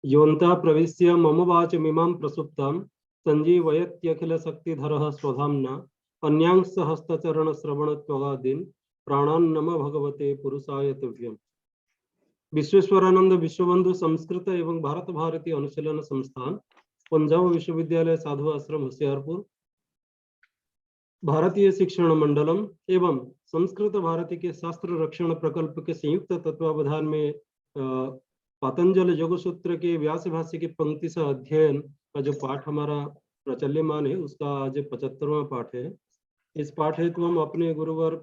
योऽन्तः प्रविश्य मम वाचमिमां प्रसुप्तां सञ्जीवयत्यखिलशक्तिधरः स्वधाम्ना अन्यांश्च हस्तचरणश्रवणत्वगादीन् प्राणान् नमः भगवते पुरुषाय तुभ्यम्। विश्वेश्वरानंद विश्वबंधु संस्कृत एवं भारत भारती अनुशीलन संस्थान, पंजाब विश्वविद्यालय साधु आश्रम होशियारपुर, भारतीय शिक्षण मंडलम एवं संस्कृत भारती के शास्त्र रक्षण प्रकल्प के संयुक्त तत्वावधान में पतंजल योग सूत्र के व्यास भाष्य की पंक्ति से अध्ययन का जो पाठ हमारा प्रचल्यमान है, उसका आज 75वां पाठ है। इस पाठ हेतु हम अपने गुरुवर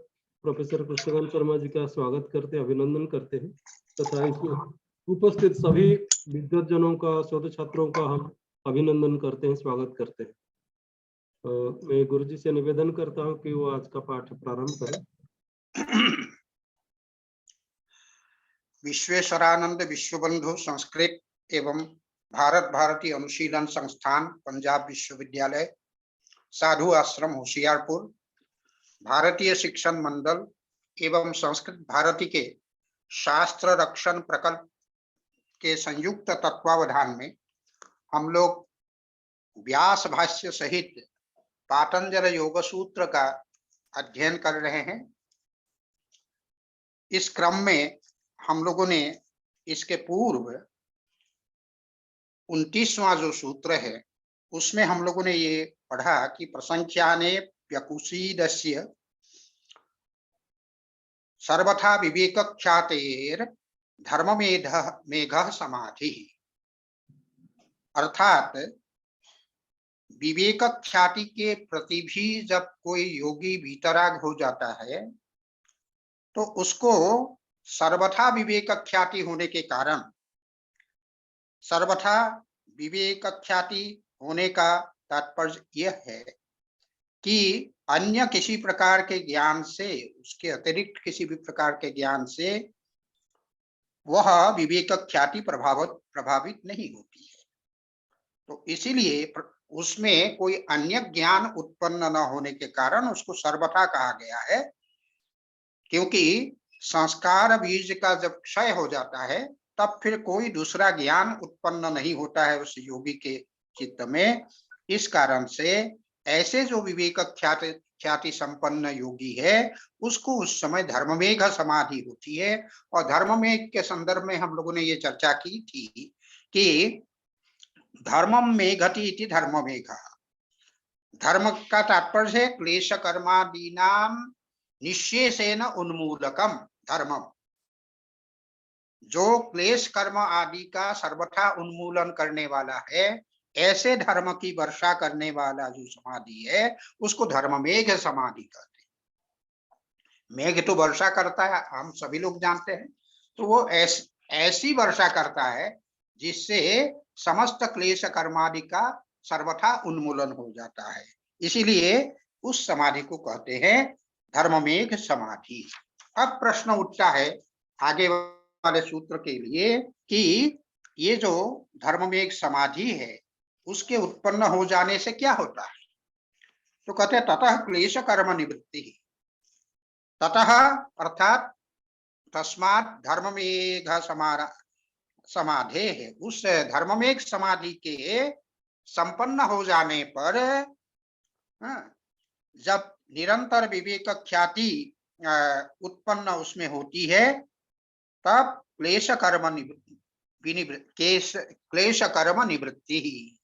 प्रोफेसर कृष्णकांत शर्मा जी का स्वागत करते, अभिनंदन करते हैं तथा इसमें उपस्थित सभी विद्वज्जनों का, शोध छात्रों का हम अभिनंदन करते हैं, स्वागत करते हैं। मैं गुरु जी से निवेदन करता हूं कि वो आज का पाठ प्रारंभ करें। विश्वेश्वरानंद विश्वबंधु संस्कृत एवं भारत भारती अनुशीलन संस्थान, पंजाब विश्वविद्यालय साधु आश्रम होशियारपुर, भारतीय शिक्षण मंडल एवं संस्कृत भारती के शास्त्र रक्षण प्रकल्प के संयुक्त तत्वावधान में हम लोग व्यास भाष्य सहित पातंजल योग सूत्र का अध्ययन कर रहे हैं। इस क्रम में हम लोगों ने इसके पूर्व 29वां जो सूत्र है उसमें हम लोगों ने ये पढ़ा कि प्रसंख्याने व्यकुशीदस्य सर्वथा विवेक ख्यातेर धर्म मेघ समाधि, अर्थात विवेक ख्याति के प्रति भी जब कोई योगी भीतराग हो जाता है तो उसको सर्वथा विवेक ख्याति होने के कारण, सर्वथा विवेक ख्याति होने का तात्पर्य यह है कि अन्य किसी प्रकार के ज्ञान से, उसके अतिरिक्त किसी भी प्रकार के ज्ञान से वह विवेक ख्याति प्रभावित नहीं होती है। तो इसीलिए उसमें कोई अन्य ज्ञान उत्पन्न न होने के कारण उसको सर्वथा कहा गया है, क्योंकि संस्कार बीज का जब क्षय हो जाता है तब फिर कोई दूसरा ज्ञान उत्पन्न नहीं होता है उस योगी के चित्त में। इस कारण से ऐसे जो विवेक ख्याति संपन्न योगी है उसको उस समय धर्ममेघ समाधि होती है। और धर्ममेघ के संदर्भ में हम लोगों ने ये चर्चा की थी कि धर्मम मेघति इति धर्ममेघ, धर्म का तात्पर्य है क्लेश कर्मादीनाम निश्चेषेण उन्मूलकम धर्मम, जो क्लेश कर्म आदि का सर्वथा उन्मूलन करने वाला है, ऐसे धर्म की वर्षा करने वाला जो समाधि है उसको धर्ममेघ समाधि कहते हैं। मेघ तो वर्षा करता है, हम सभी लोग जानते हैं, तो वो ऐसी वर्षा करता है जिससे समस्त क्लेश कर्मादि का सर्वथा उन्मूलन हो जाता है। इसीलिए उस समाधि को कहते हैं धर्ममेघ समाधि। अब प्रश्न उठता है आगे वाले सूत्र के लिए कि ये जो धर्ममेघ समाधि है उसके उत्पन्न हो जाने से क्या होता है। तो कहते हैं ततः क्लेश कर्म निवृत्ति, ततः अर्थात तस्मात् धर्ममेघ समाधे है, उस धर्ममेघ समाधि के संपन्न हो जाने पर जब निरंतर विवेक ख्याति उत्पन्न उसमें होती है तब क्लेश कर्म निवृत्ति।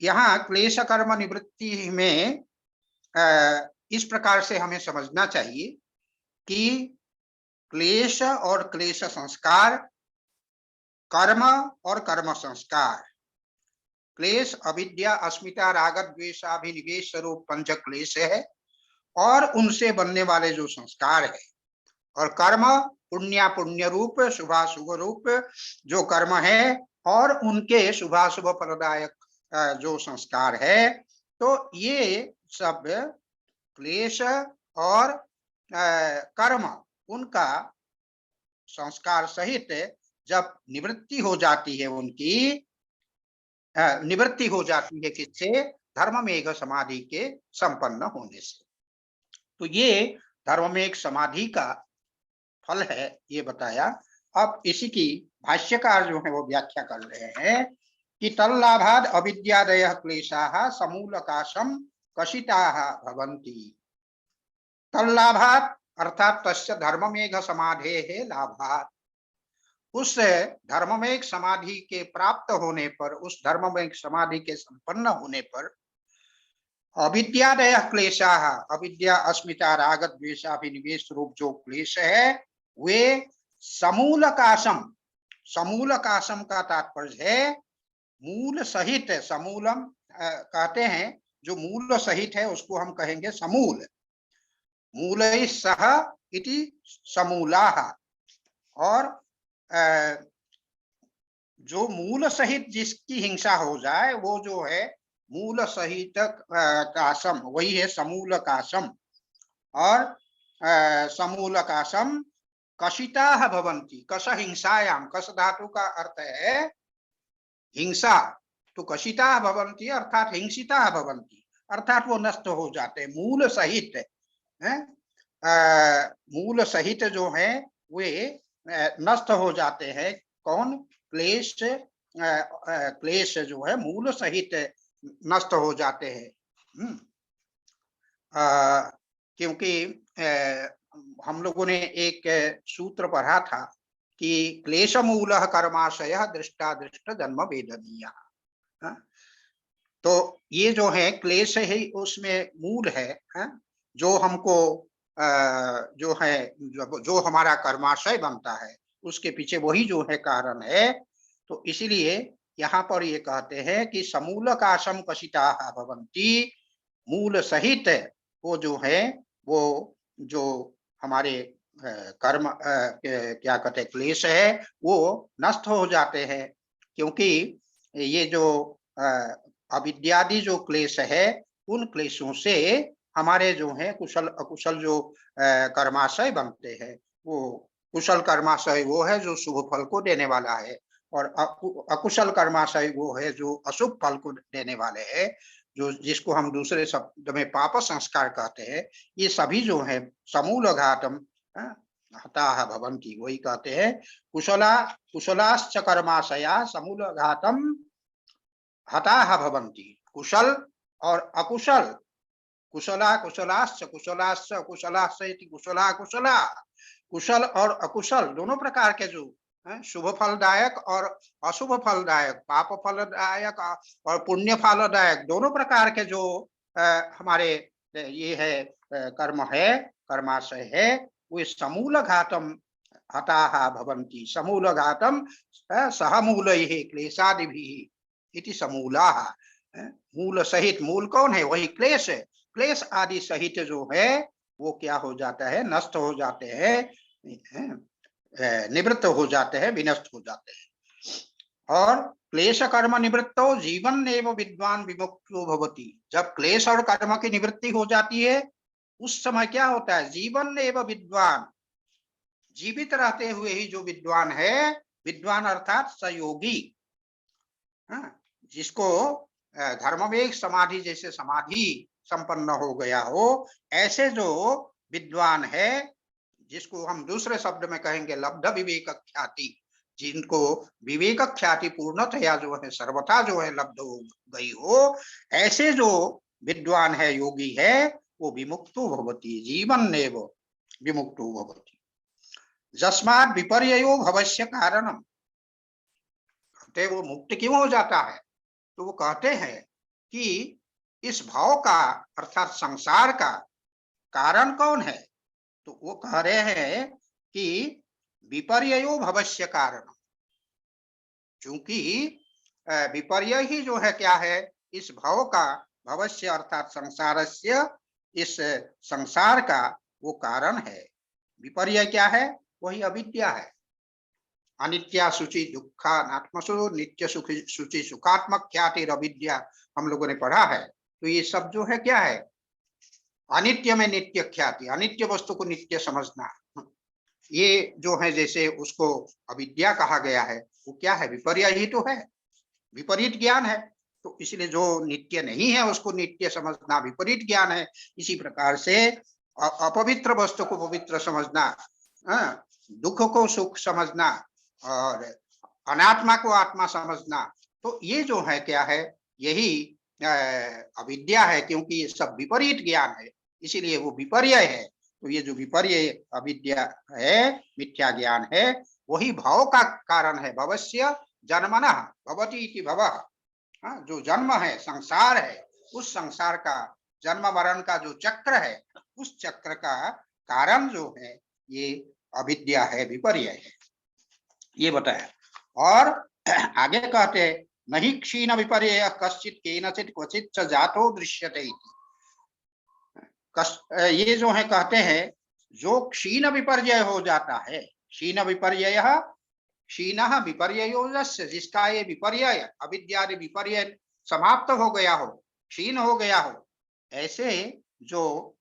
यहाँ क्लेश कर्म निवृत्ति में इस प्रकार से हमें समझना चाहिए कि क्लेश और क्लेश संस्कार, कर्म और कर्म संस्कार, क्लेश अविद्या अस्मिता राग द्वेषाभिनिवेश रूप पंच क्लेश है और उनसे बनने वाले जो संस्कार है, और कर्म पुण्य रूप शुभाशुभ रूप जो कर्म है और उनके शुभाशुभ फलदायक जो संस्कार है। तो ये सब क्लेश और कर्म उनका संस्कार सहित जब निवृत्ति हो जाती है, उनकी निवृत्ति हो जाती है किससे, धर्ममेघ समाधि के संपन्न होने से। तो ये धर्ममेघ समाधि का फल है, ये बताया। अब इसी की भाष्यकार जो है वो व्याख्या कर रहे हैं कि तल्लाभाद अविद्यादयः क्लेशाः समूलकाशं कशिताः भवन्ति। तल्लाभात अर्थात तस्य धर्ममेघ समाधेः लाभात, उस धर्ममेघ समाधि के प्राप्त होने पर, उस धर्ममेघ समाधि के संपन्न होने पर अविद्यादयः क्लेशाः, अविद्या अस्मिता राग द्वेषाभिनिवेश रूप जो क्लेश है वे समूलकाशम, समूलकाशम का तात्पर्य है मूल सहित, समूलम कहते हैं जो मूल सहित है उसको हम कहेंगे समूल, मूलैः सह इति समूलाः, और जो मूल सहित जिसकी हिंसा हो जाए वो जो है मूल सहित काशम, वही है समूल काशम। और समूल काशम कशिताः भवन्ति, कश हिंसायाम, कश धातु का अर्थ है हिंसा, तो कशिताः भवन्ति अर्थात हिंसिताः भवन्ति, अर्थात वो नष्ट हो जाते हैं मूल सहित है, मूल सहित जो है वे नष्ट हो जाते हैं। कौन? क्लेश, क्लेश जो है मूल सहित नष्ट हो जाते हैं। क्योंकि हम लोगों ने एक सूत्र पढ़ा था कि क्लेश मूलः कर्माशयः दृष्टा दृष्ट जन्म वेदनीयः। तो ये जो है क्लेश ही उसमें मूल है, जो हमको जो है जो हमारा कर्माशय बनता है उसके पीछे वही जो है कारण है। तो इसीलिए यहाँ पर ये कहते हैं कि समूलकाशम कशिताः भवन्ति, मूल सहित वो जो है वो जो हमारे कर्म क्या कहते हैं क्लेश है वो नष्ट हो जाते हैं। क्योंकि ये जो अविद्यादि जो क्लेश है उन क्लेशों से हमारे जो है कुशल अकुशल जो कर्माशय बनते हैं, वो कुशल कर्माशय वो है जो शुभ फल को देने वाला है, और अकुशल कर्माशय वो है जो अशुभ फल को देने वाले हैं, जो जिसको हम दूसरे शब्द में पाप संस्कार कहते हैं। ये सभी जो है समूल घातम हताः भवन्ति, वही कहते हैं कुशलाश्च कर्माशया समूल घातम हताः भवन्ति। कुशल और अकुशल, कुशला कुशलाश्च, कुशलाश्च कुशलाश्च इति कुशला कुशला, कुशल और अकुशल दोनों प्रकार के जो शुभ फलदायक और अशुभ फलदायक, पाप फलदायक और पुण्य फलदायक दोनों प्रकार के जो हमारे ये है कर्म है, कर्माशय है, वे समूल घातम हताः भवन्ति। समूल घातम सह मूलैः क्लेशादिभिः इति समूलाः। मूल सहित, मूल कौन है? वही क्लेश है, क्लेश आदि सहित जो है वो क्या हो जाता है? नष्ट हो जाते हैं, निवृत्त हो जाते हैं, विनष्ट हो जाते हैं। और क्लेश कर्म निवृत्तो जीवन एव विद्वान विमुक्तो भवति। जब क्लेश और कर्म की निवृत्ति हो जाती है उस समय क्या होता है? जीवन एव विद्वान, जीवित रहते हुए ही जो विद्वान है, विद्वान अर्थात सयोगी, जिसको धर्मवेग समाधि जैसे समाधि संपन्न हो गया हो, ऐसे जो विद्वान है जिसको हम दूसरे शब्द में कहेंगे लब्ध विवेक ख्याति, जिनको विवेक ख्याति पूर्णतया जो है सर्वथा जो है लब्ध हो गई हो, ऐसे जो विद्वान है, योगी है, वो विमुक्तो भवति, जीवन एव विमुक्तो भवति। जस्मात् विपर्ययो भवस्य कारणम, कहते वो मुक्त क्यों हो जाता है? तो वो कहते हैं कि इस भाव का अर्थात संसार का कारण कौन है? तो वो कह रहे हैं कि विपर्ययो भवस्य कारण, क्योंकि विपर्य ही जो है क्या है? इस भाव का, भवस्य अर्थात संसारस्य, इस संसार का वो कारण है। विपर्य क्या है? वही अविद्या है। अनित्या शुचि दुखात्मसु नित्य सुखी शुचि सुखात्मक ख्याति अविद्या हम लोगों ने पढ़ा है। तो ये सब जो है क्या है? अनित्य में नित्य ख्याति, अनित्य वस्तु को नित्य समझना, ये जो है जैसे उसको अविद्या कहा गया है, वो क्या है? विपर्य ही तो है, विपरीत ज्ञान है। तो इसलिए जो नित्य नहीं है उसको नित्य समझना विपरीत ज्ञान है। इसी प्रकार से अपवित्र वस्तु को पवित्र समझना दुख को सुख समझना और अनात्मा को आत्मा समझना, तो ये जो है क्या है, यही अविद्या है, क्योंकि ये सब विपरीत ज्ञान है, इसीलिए वो विपर्य है। तो ये जो विपर्य अविद्या है, मिथ्या ज्ञान है, वही भव का कारण है। भवस्य जन्मनः भवति इति भवः, जो जन्म है, संसार है, उस संसार का जन्म मरण का जो चक्र है, उस चक्र का कारण जो है ये अविद्या है, विपर्य है, ये बताया। और आगे कहते हैं नहीं क्षीण विपर्य कश्चित केनचित क्वचित च जातो दृश्यते इति। ये जो है कहते हैं जो क्षीण विपर्य हो जाता है, क्षीण विपर्य, क्षीण विपर्ययोजस्य, जिसका ये विपर्य अविद्यादि विपर्य समाप्त हो गया हो, क्षीण हो गया हो, ऐसे जो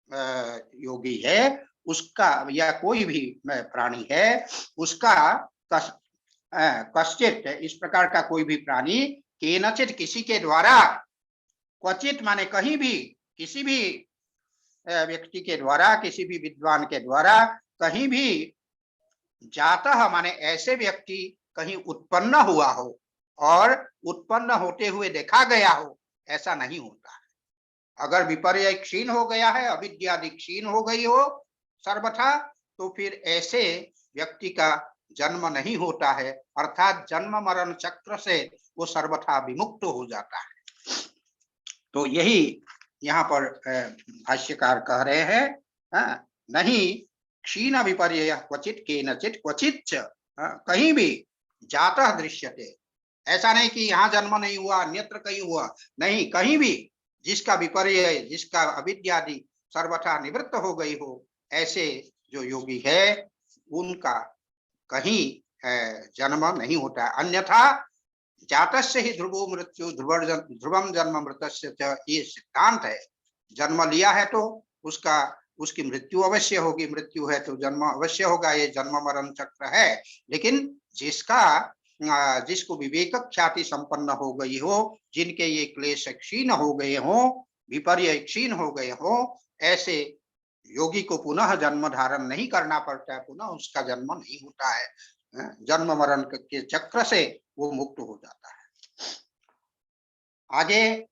योगी है उसका, या कोई भी प्राणी है उसका, कश्चित इस प्रकार का कोई भी प्राणी, केनचित किसी के द्वारा, क्वचित माने कहीं भी, किसी भी व्यक्ति के द्वारा, किसी भी विद्वान के द्वारा कहीं भी, जातः माने ऐसे व्यक्ति कहीं उत्पन्न हुआ हो और उत्पन्न होते हुए देखा गया हो, ऐसा नहीं होता है। अगर विपर्य क्षीण हो गया है, अविद्यादि क्षीण हो गई हो सर्वथा, तो फिर ऐसे व्यक्ति का जन्म नहीं होता है, अर्थात जन्म मरण चक्र से वो सर्वथा विमुक्त हो जाता है। तो यही यहाँ पर भाष्यकार कह रहे हैं, नहीं क्षीण विपर्य क्वचित केनचित क्वचित च, कहीं भी जातः दृश्यते, ऐसा नहीं कि यहाँ जन्म नहीं हुआ अन्यत्र कहीं हुआ, नहीं, कहीं भी जिसका विपर्य, जिसका अविद्यादि सर्वथा निवृत्त हो गई हो, ऐसे जो योगी है उनका कहीं जन्म नहीं होता। अन्यथा जातस्य ही ध्रुवो मृत्यु ध्रुवम जन्म मृतस्य, ये सिद्धांत है। जन्म लिया है तो उसकी मृत्यु अवश्य होगी, मृत्यु है तो जन्म अवश्य होगा, ये जन्म मरण चक्र है। लेकिन जिसको विवेक ख्याति संपन्न हो गई हो, जिनके ये क्लेश क्षीण हो गए हो, विपर्य क्षीण हो गए हो, ऐसे योगी को पुनः जन्म धारण नहीं करना पड़ता है, पुनः उसका जन्म नहीं होता है, जन्म मरण के चक्र से वो मुक्त हो जाता है। आगे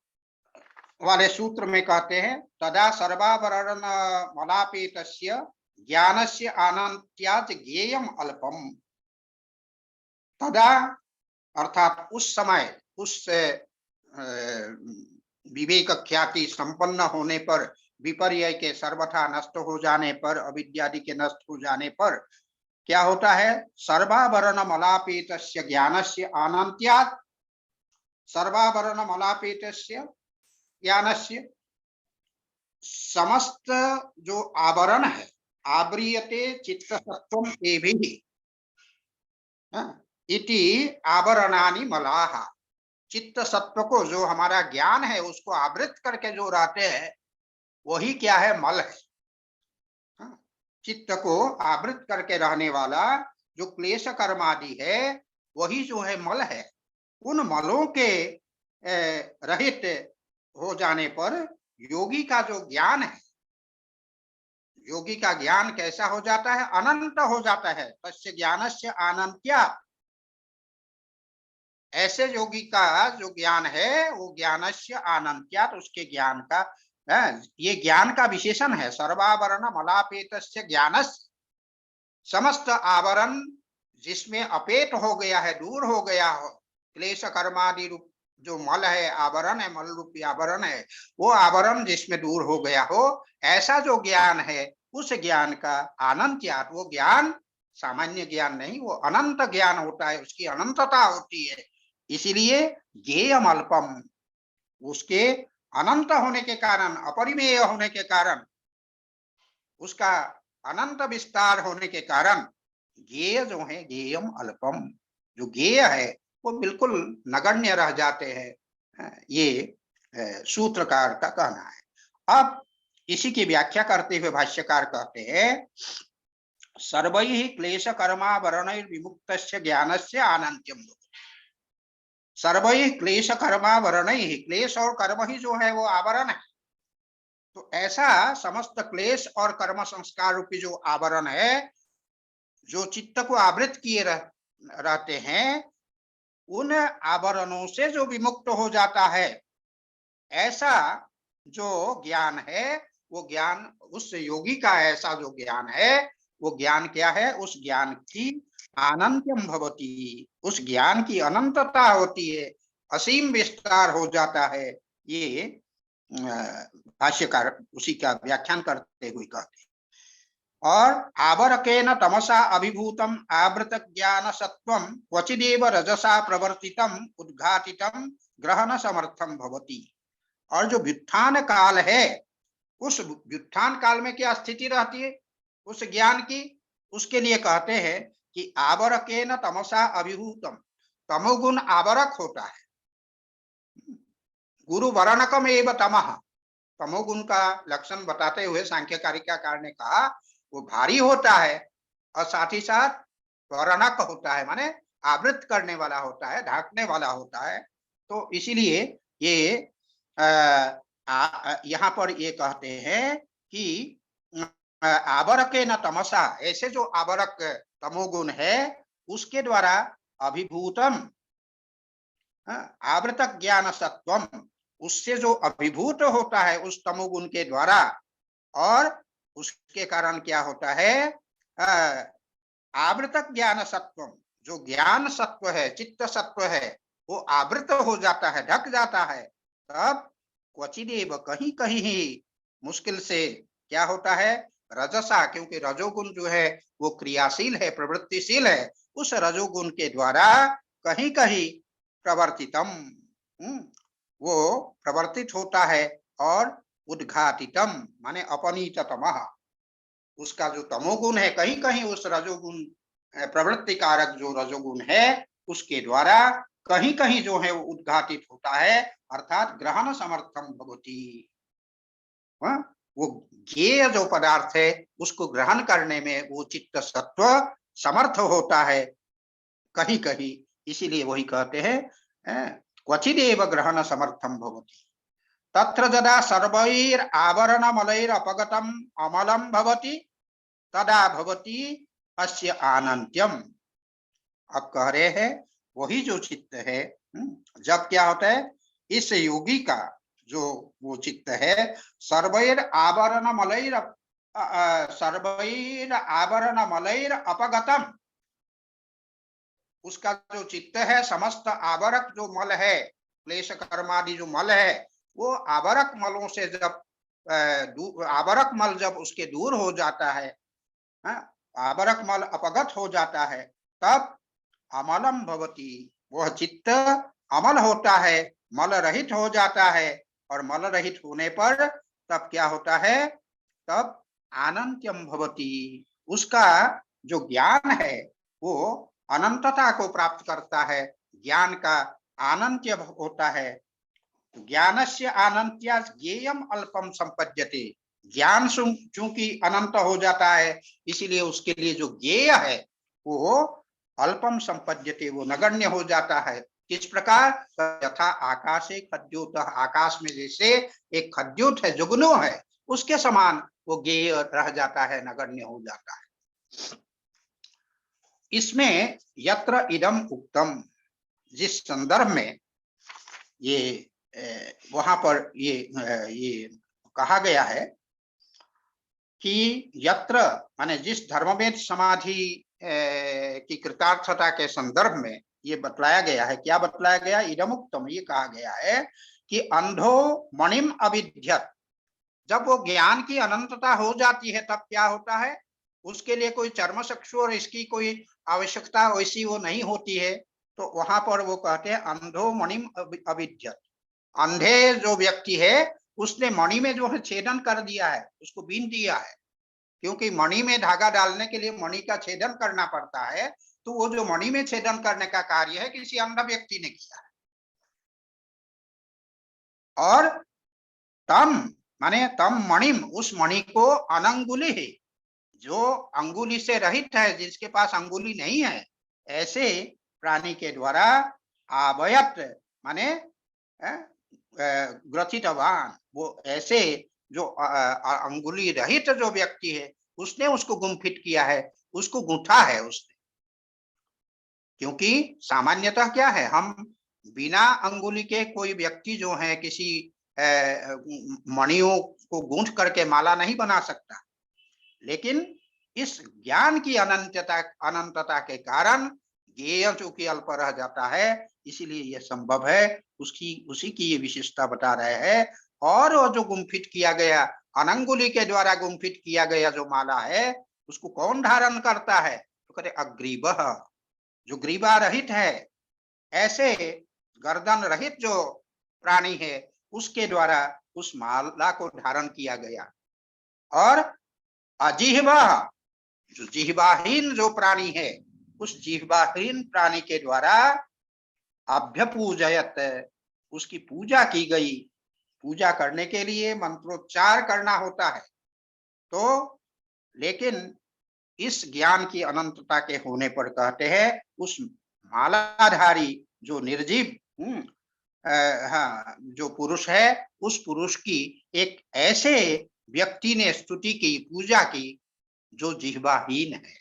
वाले सूत्र में कहते हैं तदा सर्वावरण मलापेतस्य ज्ञानस्य अनंत्यात् ज्ञेयम अल्पम। तदा अर्थात उस समय, उस विवेक ख्याति संपन्न होने पर, विपर्य के सर्वथा नष्ट हो जाने पर, अविद्यादि के नष्ट हो जाने पर क्या होता है, सर्वावरण मलापेतस्य ज्ञानस्य अनंत्यात्, सर्वावरण मलापेतस्य ज्ञानस्य, समस्त जो आवरण है, आव्रियते चित्तसत्वम एभिः इति आवरणानि मलाः, चित्त सत्व को, जो हमारा ज्ञान है उसको आवृत करके जो रहते हैं वही क्या है, मल है। चित्त को आवृत करके रहने वाला जो क्लेश कर्म आदि है वही जो है मल है। उन मलों के रहित हो जाने पर योगी का जो ज्ञान है, योगी का ज्ञान कैसा हो जाता है, अनंत हो जाता है। तस्य ज्ञानस्य अनंत्यात्, ऐसे योगी का जो ज्ञान है वो ज्ञानस्य अनंत्यात्, उसके ज्ञान का, ये ज्ञान का विशेषण है। सर्वावरण मलापेतस्य ज्ञानस्य, समस्त आवरण जिसमें अपेट हो गया है, दूर हो गया हो, क्लेश कर्मादि रूप जो मल है, आवरण है, मल रूपी आवरण है, वो आवरण जिसमें दूर हो गया हो, ऐसा जो ज्ञान है उस ज्ञान का अनंत्यात्, वो ज्ञान सामान्य ज्ञान नहीं, वो अनंत ज्ञान होता है, उसकी अनंतता होती है। इसीलिए ज्ञेयम अल्पम, उसके अनंत होने के कारण, अपरिमेय होने के कारण, उसका अनंत विस्तार होने के कारण ज्ञेय जो है, ज्ञेयम अल्पम, जो ज्ञेय है वो बिल्कुल नगण्य रह जाते हैं, ये सूत्रकार का कहना है। अब इसी की व्याख्या करते हुए भाष्यकार कहते हैं सर्वैः क्लेश कर्मावरणैर् विमुक्तस्य ज्ञानस्य अनंत्यम। सर्वैः क्लेश कर्मावरणैः, क्लेश और कर्म ही जो है वो आवरण है। तो ऐसा समस्त क्लेश और कर्म संस्कार रूपी जो आवरण है जो चित्त को आवृत किए रहते हैं, उन आवरणों से जो विमुक्त हो जाता है, ऐसा जो ज्ञान है, वो ज्ञान उस योगी का ऐसा जो ज्ञान है, वो ज्ञान क्या है? उस ज्ञान की अनंत्यम भवति, उस ज्ञान की अनंतता होती है, असीम विस्तार हो जाता है। ये भाष्यकार उसी का व्याख्यान करते हुए कहते हैं। और आवरकेन तमसा अभिभूतम आवृत ज्ञान सत्वम क्वचिदेव रजसा प्रवर्तितम उद्घाटितम ग्रहण समर्थम भवति। और जो व्युत्थान काल है, उस व्युत्थान काल में क्या स्थिति रहती है उस ज्ञान की? उसके लिए कहते हैं कि आवरकेन तमसा अभिभूतम, तमोगुण आवरक होता है। गुरु वर्णकम एव तमः, तमोगुण का लक्षण बताते हुए सांख्य कारिकाकार ने कहा वो भारी होता है और साथ ही साथ वर्णक होता है, माने आवृत करने वाला होता है, ढांकने वाला होता है। तो इसीलिए ये यहाँ पर ये कहते हैं कि आवरके न तमसा, ऐसे जो आवरक तमोगुण है उसके द्वारा अभिभूतम आवृत ज्ञान सत्वम, उससे जो अभिभूत होता है उस तमोगुण के द्वारा, और उसके कारण क्या होता है? आवृत ज्ञान सत्वम, जो ज्ञान सत्व है, चित्त सत्व है, वो आवृत हो जाता है, ढक जाता है। तब क्वचिदेव, कहीं कहीं ही, मुश्किल से क्या होता है? रजसा, क्योंकि रजोगुण जो है वो क्रियाशील है, प्रवृत्तिशील है, उस रजोगुण के द्वारा कहीं कहीं प्रवर्तितम, वो प्रवर्तित होता है, और उद्घाटितम माने अपनीततमः, उसका जो तमोगुण है कहीं कहीं उस रजोगुण प्रवृत्ति कारक जो रजोगुण है उसके द्वारा कहीं कहीं जो है वो उद्घाटित होता है, अर्थात ग्रहण समर्थम भवति। वो ज्ञेय जो पदार्थ है उसको ग्रहण करने में वो चित्त सत्व समर्थ होता है कहीं कहीं। इसीलिए वही कहते हैं क्वचिदेव ग्रहण समर्थम भवति। तत्र यदा सर्वैर आवरण मलैर अपगतम अमलम भवति तदा भवति अस्य अनंत्यम। अब कह रहे हैं वही जो चित्त है, जब क्या होता है? इस योगी का जो वो चित्त है, सर्वैर आवरण मलैर अपगतम, उसका जो चित्त है समस्त आवरक जो मल है, क्लेश कर्मादि जो मल है, वो आवरक मलों से जब आवरक मल जब उसके दूर हो जाता है, आवरक मल अपगत हो जाता है, तब अमलम भवति, वह चित्त अमल होता है, मल रहित हो जाता है। और मल रहित होने पर तब क्या होता है? तब अनंत्यम भवति, उसका जो ज्ञान है वो अनंतता को प्राप्त करता है, ज्ञान का अनंत्य होता है। ज्ञानस्य अनंत्या ज्ञेयम अल्पम संपद्यते, ज्ञान चूंकि अनंत हो जाता है इसीलिए उसके लिए जो ज्ञेय है वो अल्पम संपद्यते, वो नगण्य हो जाता है। किस प्रकार? यथा आकाशे खद्योत, आकाश में जैसे एक खद्योत है, जुगनू है, उसके समान वो ज्ञेय रह जाता है, नगण्य हो जाता है। इसमें यत्र इदम उक्तम, जिस संदर्भ में ये वहां पर ये कहा गया है कि यत्र माने जिस धर्मवेद समाधि की कृतार्थता के संदर्भ में ये बतलाया गया है। क्या बतलाया गया? इदमुक्तम, ये कहा गया है कि अंधो मणिम अविद्यत, जब वो ज्ञान की अनंतता हो जाती है तब क्या होता है? उसके लिए कोई चर्म चक्षु और इसकी कोई आवश्यकता वैसी वो नहीं होती है। तो वहां पर वो कहते हैं अंधो मणिम अविद्यत, अंधे जो व्यक्ति है उसने मणि में जो है छेदन कर दिया है, उसको बीन दिया है, क्योंकि मणि में धागा डालने के लिए मणि का छेदन करना पड़ता है। तो वो जो मणि में छेदन करने का कार्य है किसी अंध व्यक्ति ने किया है। और तम माने तम मणिम, उस मणि को अनंगुली है, जो अंगुली से रहित है, जिसके पास अंगुली नहीं है, ऐसे प्राणी के द्वारा आवयत माने ग्रथितवान, वो ऐसे जो अंगुली रहित जो व्यक्ति है उसने उसको गुमफिट किया है, उसको गूंथा है उसने। क्योंकि सामान्यतः क्या है, हम बिना अंगुली के कोई व्यक्ति जो है किसी मणियों को गूंथ करके माला नहीं बना सकता, लेकिन इस ज्ञान की अनंतता के कारण ज्ञेय चूंकि अल्प रह जाता है, इसीलिए यह संभव है। उसी की ये विशेषता बता रहे हैं। और वो जो गुम्फित किया गया, अनंगुली के द्वारा गुम्फित किया गया जो माला है, उसको कौन धारण करता है? तो कहते अग्रीवः, जो ग्रीवा रहित है, ऐसे गर्दन रहित जो प्राणी है, उसके द्वारा उस माला को धारण किया गया। और अजिह्वा, जो जिह्वाहीन जो प्राणी है, उस जिह्वाहीन प्राणी के द्वारा अभ्यपूजयत, उसकी पूजा की गई। पूजा करने के लिए मंत्रोच्चार करना होता है। तो लेकिन इस ज्ञान की अनंतता के होने पर कहते हैं उस मालाधारी जो निर्जीव हाँ जो पुरुष है, उस पुरुष की एक ऐसे व्यक्ति ने स्तुति की, पूजा की, जो जिह्वाहीन है।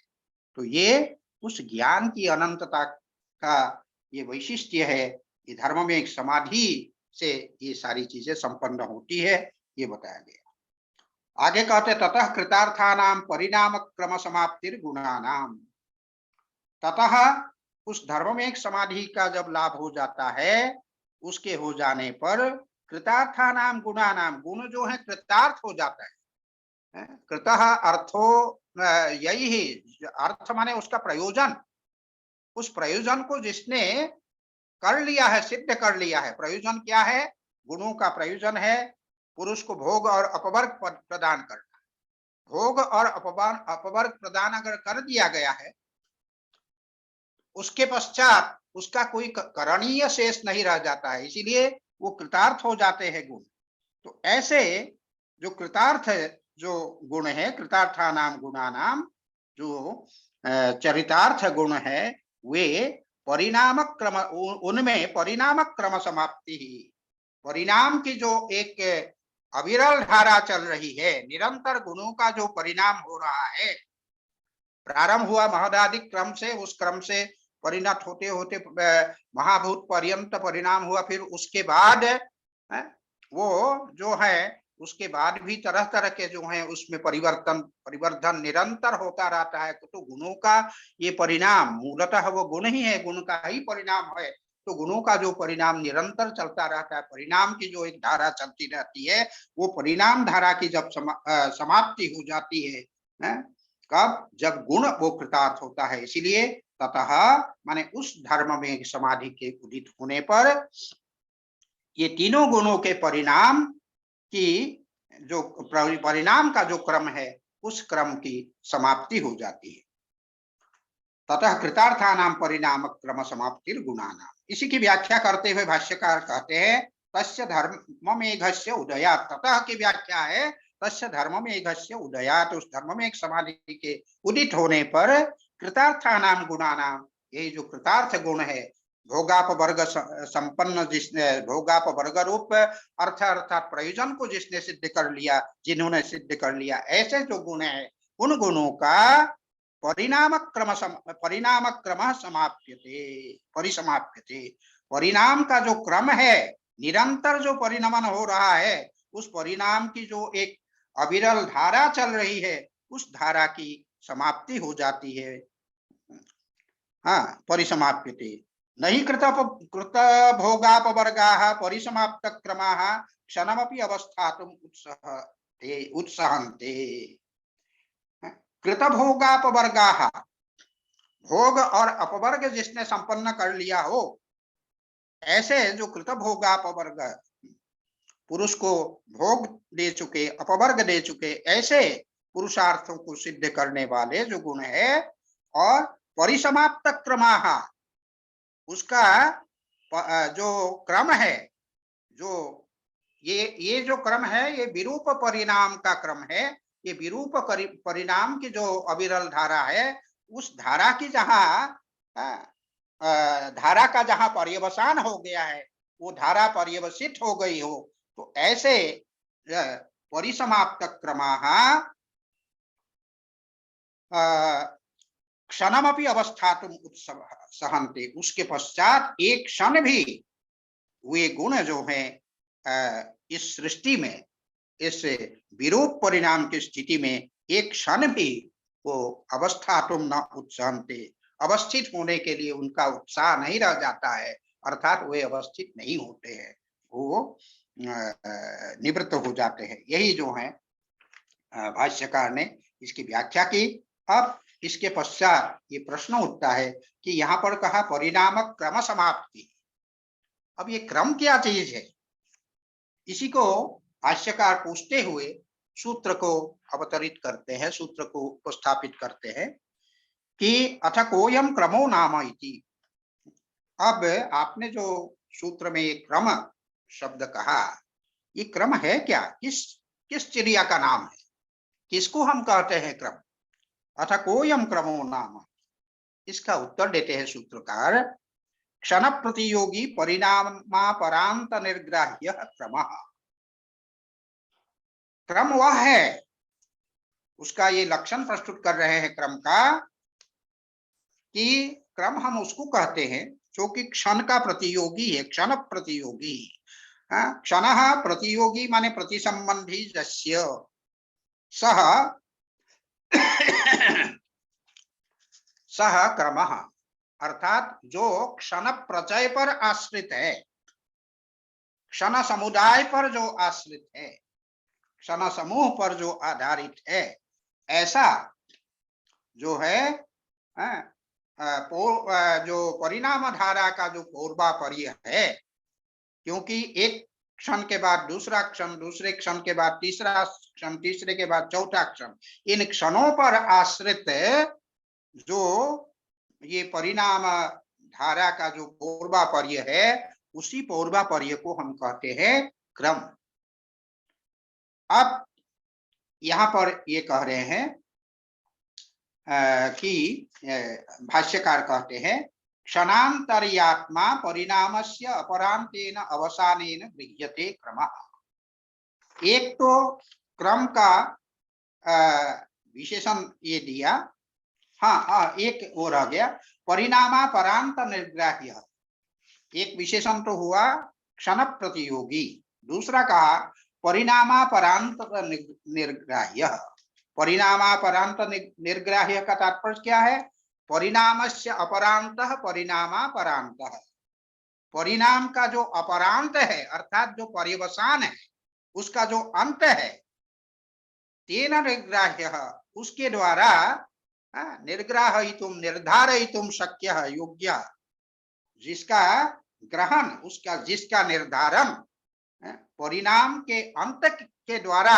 तो ये उस ज्ञान की अनंतता का ये वैशिष्ट्य है। ये धर्म में एक समाधि से ये सारी चीजें संपन्न होती है, ये बताया गया। आगे कहते ततः कृतार्थानाम परिणाम क्रम समाप्तिर गुणानाम। ततः उस धर्म में एक समाधि का जब लाभ हो जाता है, उसके हो जाने पर कृतार्थानाम गुणानाम, गुण जो है कृतार्थ हो जाता है। कृतः अर्थो यही है, अर्थ माने उसका प्रयोजन। उस प्रयोजन को जिसने कर लिया है, सिद्ध कर लिया है। प्रयोजन क्या है? गुणों का प्रयोजन है पुरुष को भोग और अपवर्ग प्रदान करना। भोग और अपवर्ग प्रदान अगर कर दिया गया है, उसके पश्चात उसका कोई करणीय शेष नहीं रह जाता है, इसीलिए वो कृतार्थ हो जाते हैं गुण। तो ऐसे जो कृतार्थ जो गुण है, कृतार्थानाम गुणानाम, जो चरितार्थ गुण है, वे परिणाम क्रम, उनमें परिणाम क्रम समाप्ति ही, परिणाम की जो एक अविरल धारा चल रही है, निरंतर गुणों का जो परिणाम हो रहा है। प्रारंभ हुआ महदादिक क्रम से, उस क्रम से परिणत होते होते महाभूत पर्यंत परिणाम हुआ। फिर उसके बाद वो जो है, उसके बाद भी तरह तरह के जो है उसमें परिवर्धन निरंतर होता रहता है। तो गुणों का ये परिणाम मूलतः वो गुण ही है, गुण का ही परिणाम है। तो गुणों का जो परिणाम निरंतर चलता रहता है, परिणाम की जो एक धारा चलती रहती है, वो परिणाम धारा की जब समाप्ति हो जाती है, कब? जब गुण वो कृतार्थ होता है। इसीलिए ततः माने उस धर्म में समाधि के उदित होने पर ये तीनों गुणों के परिणाम की जो परिणाम का जो क्रम है, उस क्रम की समाप्ति हो जाती है। ततः कृतार्थानाम परिणाम क्रम समाप्तिर गुणानाम। इसी की व्याख्या करते हुए भाष्यकार कहते हैं तस्य धर्ममेघस्य उदयात्। ततः की व्याख्या है तस्य धर्ममेघस्य उदयात्, उस धर्म में एक समाधि के उदित होने पर कृतार्थानाम गुणानाम, ये जो कृतार्थ गुण है, भोगापवर्ग संपन्न, जिसने भोगापवर्ग रूप अर्थ अर्थात प्रयोजन को जिसने सिद्ध कर लिया, जिन्होंने सिद्ध कर लिया, ऐसे जो गुण है, उन गुणों का परिणाम क्रम समाप्यते, परिसमाप्यते। परिणाम का जो क्रम है, निरंतर जो परिणमन हो रहा है, उस परिणाम की जो एक अविरल धारा चल रही है, उस धारा की समाप्ति हो जाती है। हाँ, परिसमाप्यते। नहीं कृत भोगापवर्गाः परिसमाप्त क्रमाः क्षणमपि अवस्थातुम् उत्सहन्ते। कृत भोगापवर्गाः, भोग और अपवर्ग जिसने संपन्न कर लिया हो, ऐसे जो कृत भोगापवर्ग, पुरुष को भोग दे चुके, अपवर्ग दे चुके, ऐसे पुरुषार्थों को सिद्ध करने वाले जो गुण है, और परिसमाप्त क्रमाः, उसका जो क्रम है, जो ये जो क्रम है, ये विरूप परिणाम का क्रम है। ये विरूप परिणाम की जो अविरल धारा है, उस धारा की जहां धारा का जहां पर्यवसान हो गया है, वो धारा पर्यवसित हो गई हो, तो ऐसे परिसमाप्त क्रमाः क्षणमपि अवस्थातुम उत्सव सहन्ते, उसके पश्चात एक क्षण भी वे गुण जो है इस सृष्टि में, इस विरूप परिणाम की स्थिति में एक क्षण भी वो अवस्थातुम न उत्सहन्ते, अवस्थित होने के लिए उनका उत्साह नहीं रह जाता है, अर्थात वे अवस्थित नहीं होते हैं, वो निवृत्त हो जाते हैं। यही जो है भाष्यकार ने इसकी व्याख्या की। अब इसके पश्चात ये प्रश्न उठता है कि यहाँ पर कहा परिणामक क्रम समाप्ति। अब ये क्रम क्या चीज है, इसी को भाष्यकार पूछते हुए सूत्र को अवतरित करते हैं, सूत्र को उपस्थापित करते हैं कि अथ कोयम क्रमो नाम इति। अब आपने जो सूत्र में ये क्रम शब्द कहा, ये क्रम है क्या, किस चिड़िया का नाम है, किसको हम कहते हैं क्रम? अथ कोयम क्रमो नाम, इसका उत्तर देते हैं सूत्रकार, क्षण प्रतियोगी परिणामापरांत निर्ग्राह्य क्रम। क्रम वह है, उसका ये लक्षण प्रस्तुत कर रहे हैं क्रम का, कि क्रम हम उसको कहते हैं जो कि क्षण का प्रतियोगी है, क्षण प्रतियोगी। क्षण प्रतियोगी माने प्रतिसंबंधी जस्य सह सह क्रम, अर्थात जो क्षण प्रचय पर आश्रित है, क्षण समुदाय पर जो आश्रित है, क्षण समूह पर जो आधारित है, ऐसा जो है जो परिणाम धारा का जो पूर्वापर्य है, क्योंकि एक क्षण के बाद दूसरा क्षण, दूसरे क्षण के बाद तीसरा क्षण, तीसरे के बाद चौथा क्षण, इन क्षणों पर आश्रित जो ये परिणाम धारा का जो पूर्वापर्य है, उसी पूर्वापर्य को हम कहते हैं क्रम। अब यहाँ पर ये कह रहे हैं कि भाष्यकार कहते हैं क्षणांतर्यात्मा परिणामस्य अपरांतेन अवसानेन गृह्यते क्रमः। एक तो क्रम का विशेषण ये दिया, हाँ एक वो रह गया, परिणामापरांत निर्ग्राह्य, एक विशेषण तो हुआ क्षण प्रतियोगी, दूसरा कहा परिणामापरांत निर्ग्राह्य। परिणामापरांत निर्ग्राह्य का तात्पर्य क्या है? परिणामस्य अपरांतः परिणामापरांतः, परिणाम का जो अपरांत है अर्थात जो पर्यवसान है, उसका जो अंत है, तेन निर्ग्राह्य, उसके द्वारा निर्ग्राहयितुम निर्धारयितुम शक्य योग्य, जिसका ग्रहण, उसका जिसका निर्धारण परिणाम के अंत के द्वारा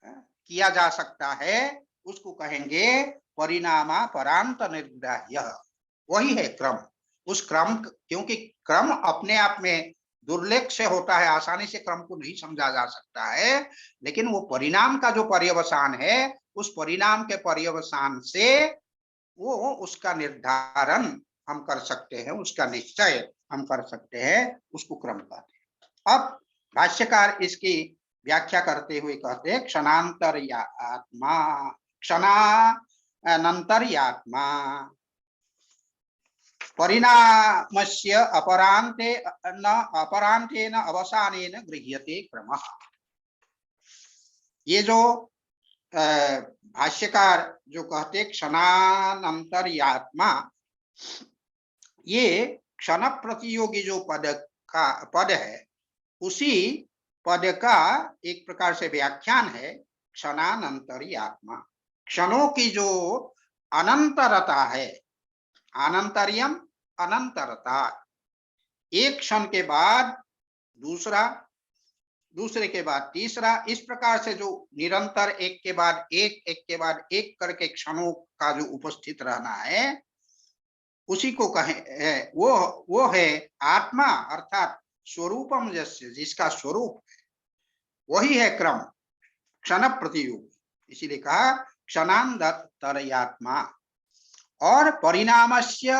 किया जा सकता है, उसको कहेंगे परिणामापरांत निर्ग्राह्य। वही है क्रम। उस क्रम, क्योंकि क्रम अपने आप में दुर्लेख से होता है, आसानी से क्रम को नहीं समझा जा सकता है, लेकिन वो परिणाम का जो पर्यवसान है, उस परिणाम के पर्यवसान से वो उसका निर्धारण हम कर सकते हैं, उसका निश्चय हम कर सकते हैं, उसको क्रम कहते हैं। अब भाष्यकार इसकी व्याख्या करते हुए कहते हैं क्षणांतर्यात्मा, क्षणानंतर्यात्मा परिणामस्य अपरांतेन अवसानेन गृह्यते क्रमः। ये जो भाष्यकार जो कहते क्षणानंतर्यात्मा, ये क्षण प्रतियोगी जो पद है, उसी पद का एक प्रकार से व्याख्यान है क्षणानंतर्यात्मा। क्षणों की जो अनंतरता है, अनंतर्यम अनंतरता, एक क्षण के बाद दूसरा, दूसरे के बाद तीसरा, इस प्रकार से जो निरंतर एक के बाद एक, एक के बाद एक करके क्षणों का जो उपस्थित रहना है, उसी को कहें वो है आत्मा, अर्थात स्वरूपम जस्य, जिसका स्वरूप है, वही है क्रम, क्षण प्रतियोगी। इसीलिए कहा क्षणांतर्यात्मा। और परिणामस्य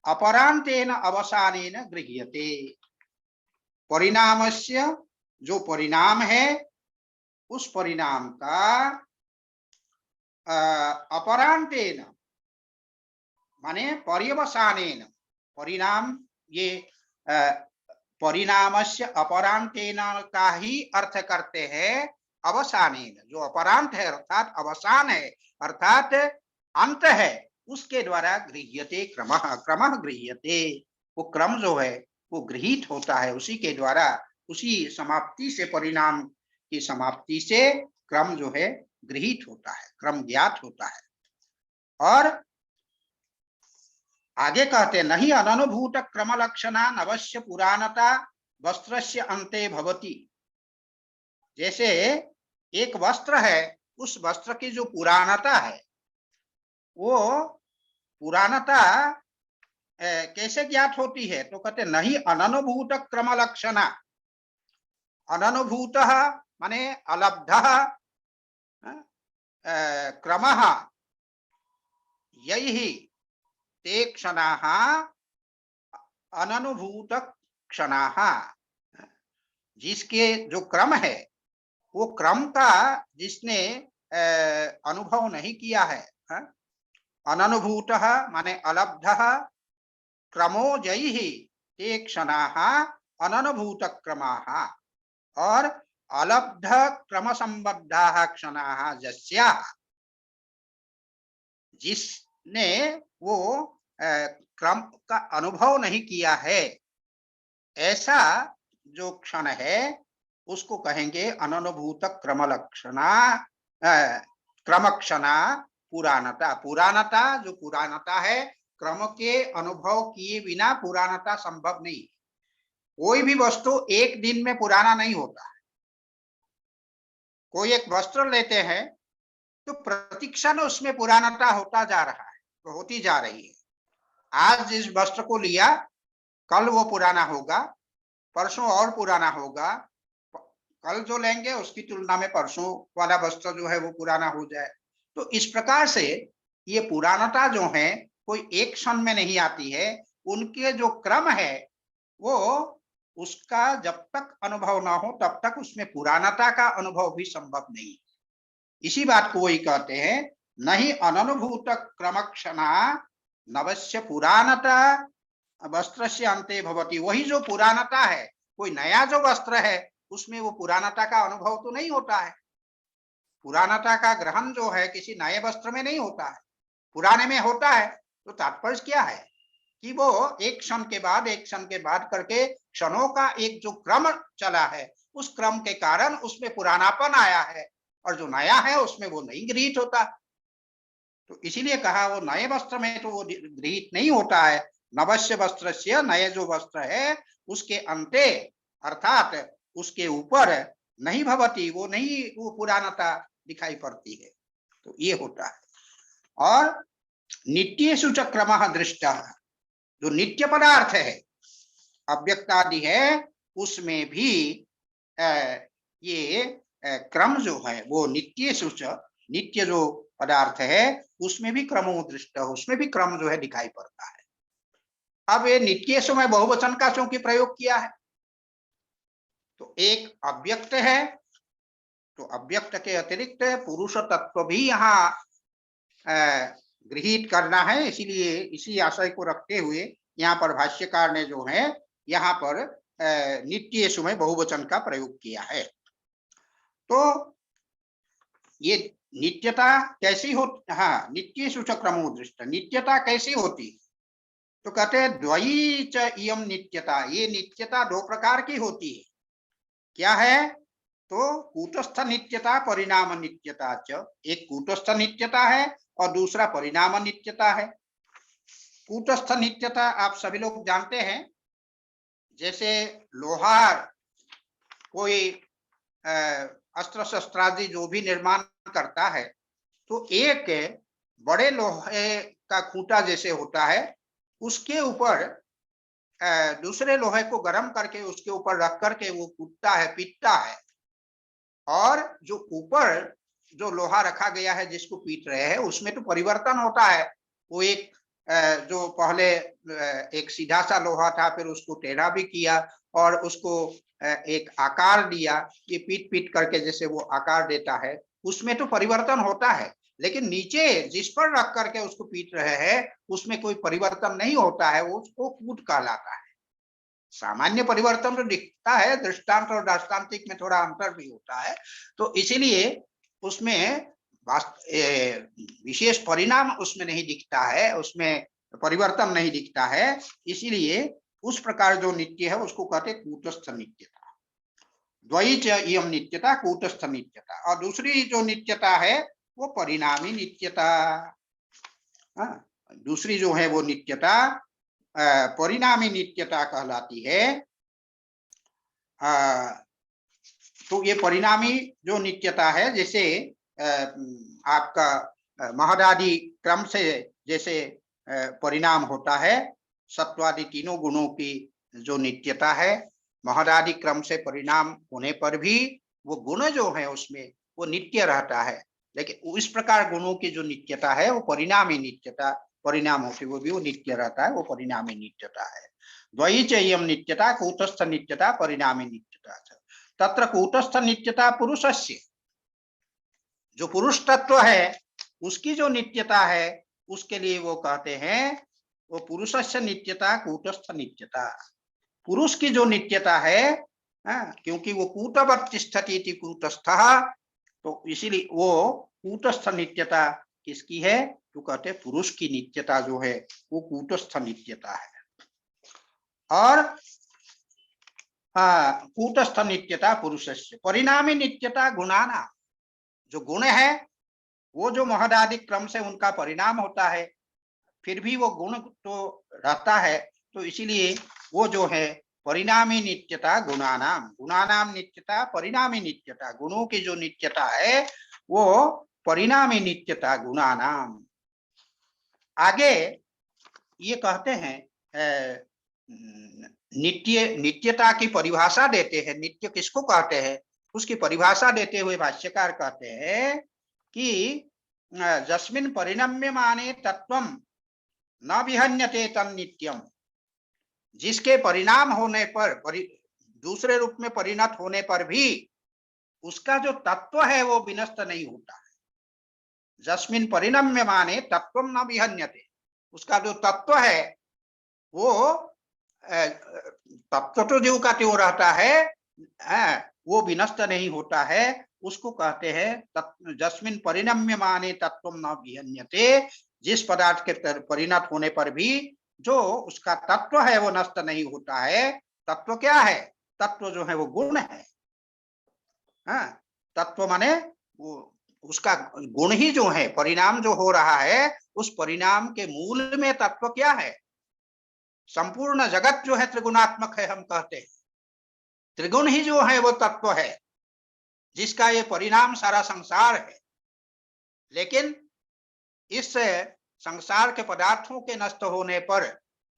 अपरांतेन अवसानेन गृह्यते, परिणामस्य जो परिणाम है, उस परिणाम का अपरांतेन, माने पर्यवसानेन, परिणाम, ये परिणामस्य अपरांतेन का ही अर्थ करते हैं अवसानेन। जो अपरांत है अर्थात अवसान है, अर्थात अंत है, उसके द्वारा गृह्यते क्रमः, क्रमः गृह्यते, वो क्रम जो है वो गृहीत होता है, उसी के द्वारा, उसी समाप्ति से, परिणाम की समाप्ति से क्रम जो है गृहीत होता है, क्रम ज्ञात होता है। और आगे कहते नहीं अननुभूत क्रम लक्षणा नवस्य पुराणता वस्त्रस्य अंते भवति। जैसे एक वस्त्र है, उस वस्त्र की जो पुराणता है, वो पुराणता कैसे ज्ञात होती है? तो कहते नहीं अननुभूत क्रम लक्षणा। अननुभूत माने अलब्ध क्रमः यही ते क्षणाः अननुभूत क्षणाः। जिसके जो क्रम है, वो क्रम का जिसने अनुभव नहीं किया है, अननुभूतः माने अलब्धः क्रमो जयि ते क्षणाः अननुभूत क्रमाः। और अलब्ध क्रम संबद्धाः क्षणाः यस्याः, जिसने वो क्रम का अनुभव नहीं किया है, ऐसा जो क्षण है उसको कहेंगे अननुभूत क्रम लक्षणा, क्रम क्षणा पुराणता। पुराणता, जो पुराणता है, क्रम के अनुभव किए बिना पुराणता संभव नहीं। कोई भी वस्तु एक दिन में पुराना नहीं होता है। कोई एक वस्त्र लेते हैं तो प्रतिक्षण उसमें पुरानता होता जा रहा है, तो होती जा रही है। आज जिस वस्त्र को लिया, कल वो पुराना होगा, परसों और पुराना होगा, कल जो लेंगे उसकी तुलना में परसों वाला वस्त्र जो है वो पुराना हो जाए। तो इस प्रकार से ये पुरानता जो है कोई एक क्षण में नहीं आती है। उनके जो क्रम है वो, उसका जब तक अनुभव ना हो तब तक उसमें पुरानता का अनुभव भी संभव नहीं। इसी बात को वही कहते हैं नहीं अननुभूत क्रमक्षणा नवस्य पुराणता वस्त्रस्य अंते भवति। वही जो पुरानता है, कोई नया जो वस्त्र है उसमें वो पुरानता का अनुभव तो नहीं होता है। पुरानता का ग्रहण जो है किसी नए वस्त्र में नहीं होता है, पुराने में होता है। तो तात्पर्य क्या है कि वो एक क्षण के बाद एक क्षण के बाद करके क्षणों का एक जो क्रम चला है, उस क्रम के कारण उसमें पुरानापन आया है, और जो नया है उसमें वो नहीं गृहीत होता। तो इसीलिए कहा वो नए वस्त्र में तो वो गृहीत नहीं होता है। नवस्य वस्त्र से, नए जो वस्त्र है उसके अंते अर्थात उसके ऊपर नहीं भवती, वो नहीं, वो पुरानता दिखाई पड़ती है। तो ये होता है। और नित्येषु च क्रमः दृष्टः, जो नित्य पदार्थ है, अव्यक्तादि है, उसमें भी ये क्रम जो है वो नित्येषु च, नित्य जो पदार्थ है उसमें भी क्रमो दृष्टः, उसमें भी क्रम जो है दिखाई पड़ता है। अब ये नित्येषु में बहुवचन का क्योंकि प्रयोग किया है, तो एक अव्यक्त है, तो अव्यक्त के अतिरिक्त पुरुष तत्व भी यहाँ गृहीत करना है। इसीलिए इसी आशय को रखते हुए यहाँ पर भाष्यकार ने जो है यहाँ पर नित्येषु में बहुवचन का प्रयोग किया है। तो ये नित्यता कैसी हो, हाँ, नित्येषु च क्रमो दृष्ट, नित्यता कैसी होती? तो कहते हैं द्वयी च इयं नित्यता, ये नित्यता दो प्रकार की होती है। क्या है? तो कूटस्थ नित्यता, परिणाम नित्यता च। एक कूटस्थ नित्यता है और दूसरा परिणाम नित्यता है। कूटस्थ नित्यता आप सभी लोग जानते हैं, जैसे लोहार कोई अस्त्र शस्त्रादि जो भी निर्माण करता है, तो एक बड़े लोहे का खूंटा जैसे होता है, उसके ऊपर दूसरे लोहे को गर्म करके उसके ऊपर रख करके वो कूटता है, पीटता है। और जो ऊपर जो लोहा रखा गया है जिसको पीट रहे हैं, उसमें तो परिवर्तन होता है। वो एक जो पहले एक सीधा सा लोहा था, फिर उसको टेढ़ा भी किया और उसको एक आकार दिया। ये पीट पीट करके जैसे वो आकार देता है, उसमें तो परिवर्तन होता है। लेकिन नीचे जिस पर रख करके उसको पीट रहे हैं उसमें कोई परिवर्तन नहीं होता है, वो उसको कूट कहलाता है। सामान्य परिवर्तन तो दिखता है, दृष्टांत और दार्ष्टान्तिक में थोड़ा अंतर भी होता है, तो इसीलिए उसमें विशेष परिणाम उसमें नहीं दिखता है, उसमें परिवर्तन नहीं दिखता है। इसीलिए उस प्रकार जो नित्य है उसको कहते कूटस्थ नित्यता। द्वयी च इयं नित्यता कूटस्थ नित्यता। और दूसरी जो नित्यता है वो परिणामी नित्यता। दूसरी जो है वो नित्यता परिणामी नित्यता कहलाती है। तो ये परिणामी जो नित्यता है, जैसे आपका महदादि क्रम से जैसे परिणाम होता है, सत्वादि तीनों गुणों की जो नित्यता है, महदादि क्रम से परिणाम होने पर भी वो गुण जो है उसमें वो नित्य रहता है। लेकिन इस प्रकार गुणों की जो नित्यता है वो परिणामी नित्यता, परिणाम होते हुए भी वो नित्य रहता है, वो परिणामी नित्यता है। द्वयी च इयं नित्यता कूटस्थ नित्यता परिणामी नित्यता। तत्र कूटस्थ नित्यता पुरुषस्य, जो पुरुष तत्व है उसकी जो नित्यता है उसके लिए वो कहते हैं वो पुरुषस्य नित्यता कूटस्थ नित्यता। पुरुष की जो नित्यता है, क्योंकि वो कूटवत् तिष्ठति इति कूटस्थः, तो इसीलिए वो कूटस्थ नित्यता किसकी है, तो कहते हैं पुरुष की नित्यता जो है वो कूटस्थ नित्यता है। और कूटस्थ नित्यता पुरुषस्य। परिणामी नित्यता गुणाना, जो गुण है वो जो महदादि क्रम से उनका परिणाम होता है, फिर भी वो गुण तो रहता है, तो इसीलिए वो जो है परिणामी नित्यता गुणानाम, गुणानाम नित्यता परिणामी नित्यता, गुणों की जो नित्यता है वो परिणामी नित्यता गुणानाम। आगे ये कहते हैं नित्यता की परिभाषा देते हैं, नित्य किसको कहते हैं उसकी परिभाषा देते हुए भाष्यकार कहते हैं कि जस्मिन् परिणम्यमाने तत्वं न विहन्यते तन्नित्यम, जिसके परिणाम होने पर दूसरे रूप में परिणत होने पर भी उसका जो तत्व है वो विनष्ट नहीं होता है। जस्मिन् परिणम्यमाने तत्वं न विहन्यते, उसका जो तत्व है वो तत्व तो जो का त्यों रहता है, वो विनष्ट नहीं होता है, उसको कहते हैं जस्मिन् परिणम्यमाने तत्वं न विहन्यते, जिस पदार्थ के परिणत होने पर भी जो उसका तत्व है वो नष्ट नहीं होता है। तत्व क्या है, तत्व जो है वो गुण है। तत्व माने वो उसका गुण ही जो है, परिणाम जो हो रहा है उस परिणाम के मूल में तत्व क्या है, संपूर्ण जगत जो है त्रिगुणात्मक है, हम कहते हैं त्रिगुण ही जो है वो तत्व है जिसका ये परिणाम सारा संसार है। लेकिन इस संसार के पदार्थों के नष्ट होने पर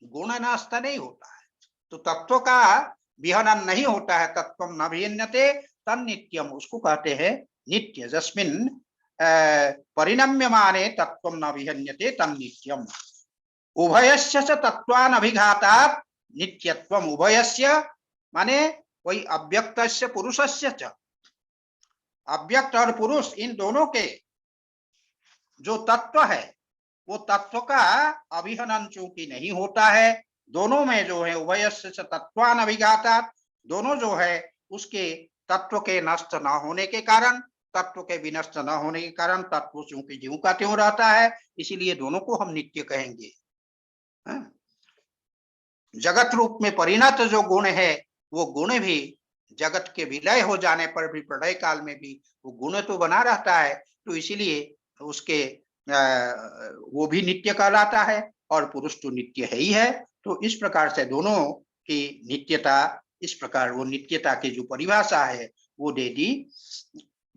गुण नष्ट नहीं होता है, तो तत्व का विहनन नहीं होता है। तत्वं न विहन्यते तन्नित्यम, उसको कहते हैं नित्य। जस्मिन् परिणम्यमाने तत्वं न विहन्यते तन्नित्यम। उभयस्य च तत्वान् अभिघातात् नित्यत्वम्। उभयस्य माने वही अव्यक्तस्य पुरुषस्य च, अव्यक्त और पुरुष इन दोनों के जो तत्व है वो तत्व का अभिहनन चूंकि नहीं होता है, दोनों में जो है उभयस्य च तत्वान् अभिघातात्, दोनों जो है उसके तत्व के नष्ट न होने के कारण, तत्व के विनष्ट न होने के कारण तत्व चूंकि ज्यों का त्यों रहता है, इसीलिए दोनों को हम नित्य कहेंगे। जगत रूप में परिणत जो गुण है वो गुण भी जगत के विलय हो जाने पर भी, प्रलय काल में भी वो गुण तो बना रहता है, तो इसीलिए उसके वो भी नित्य कहलाता है और पुरुष तो नित्य है ही है। तो इस प्रकार से दोनों की नित्यता, इस प्रकार वो नित्यता की जो परिभाषा है वो दे दी।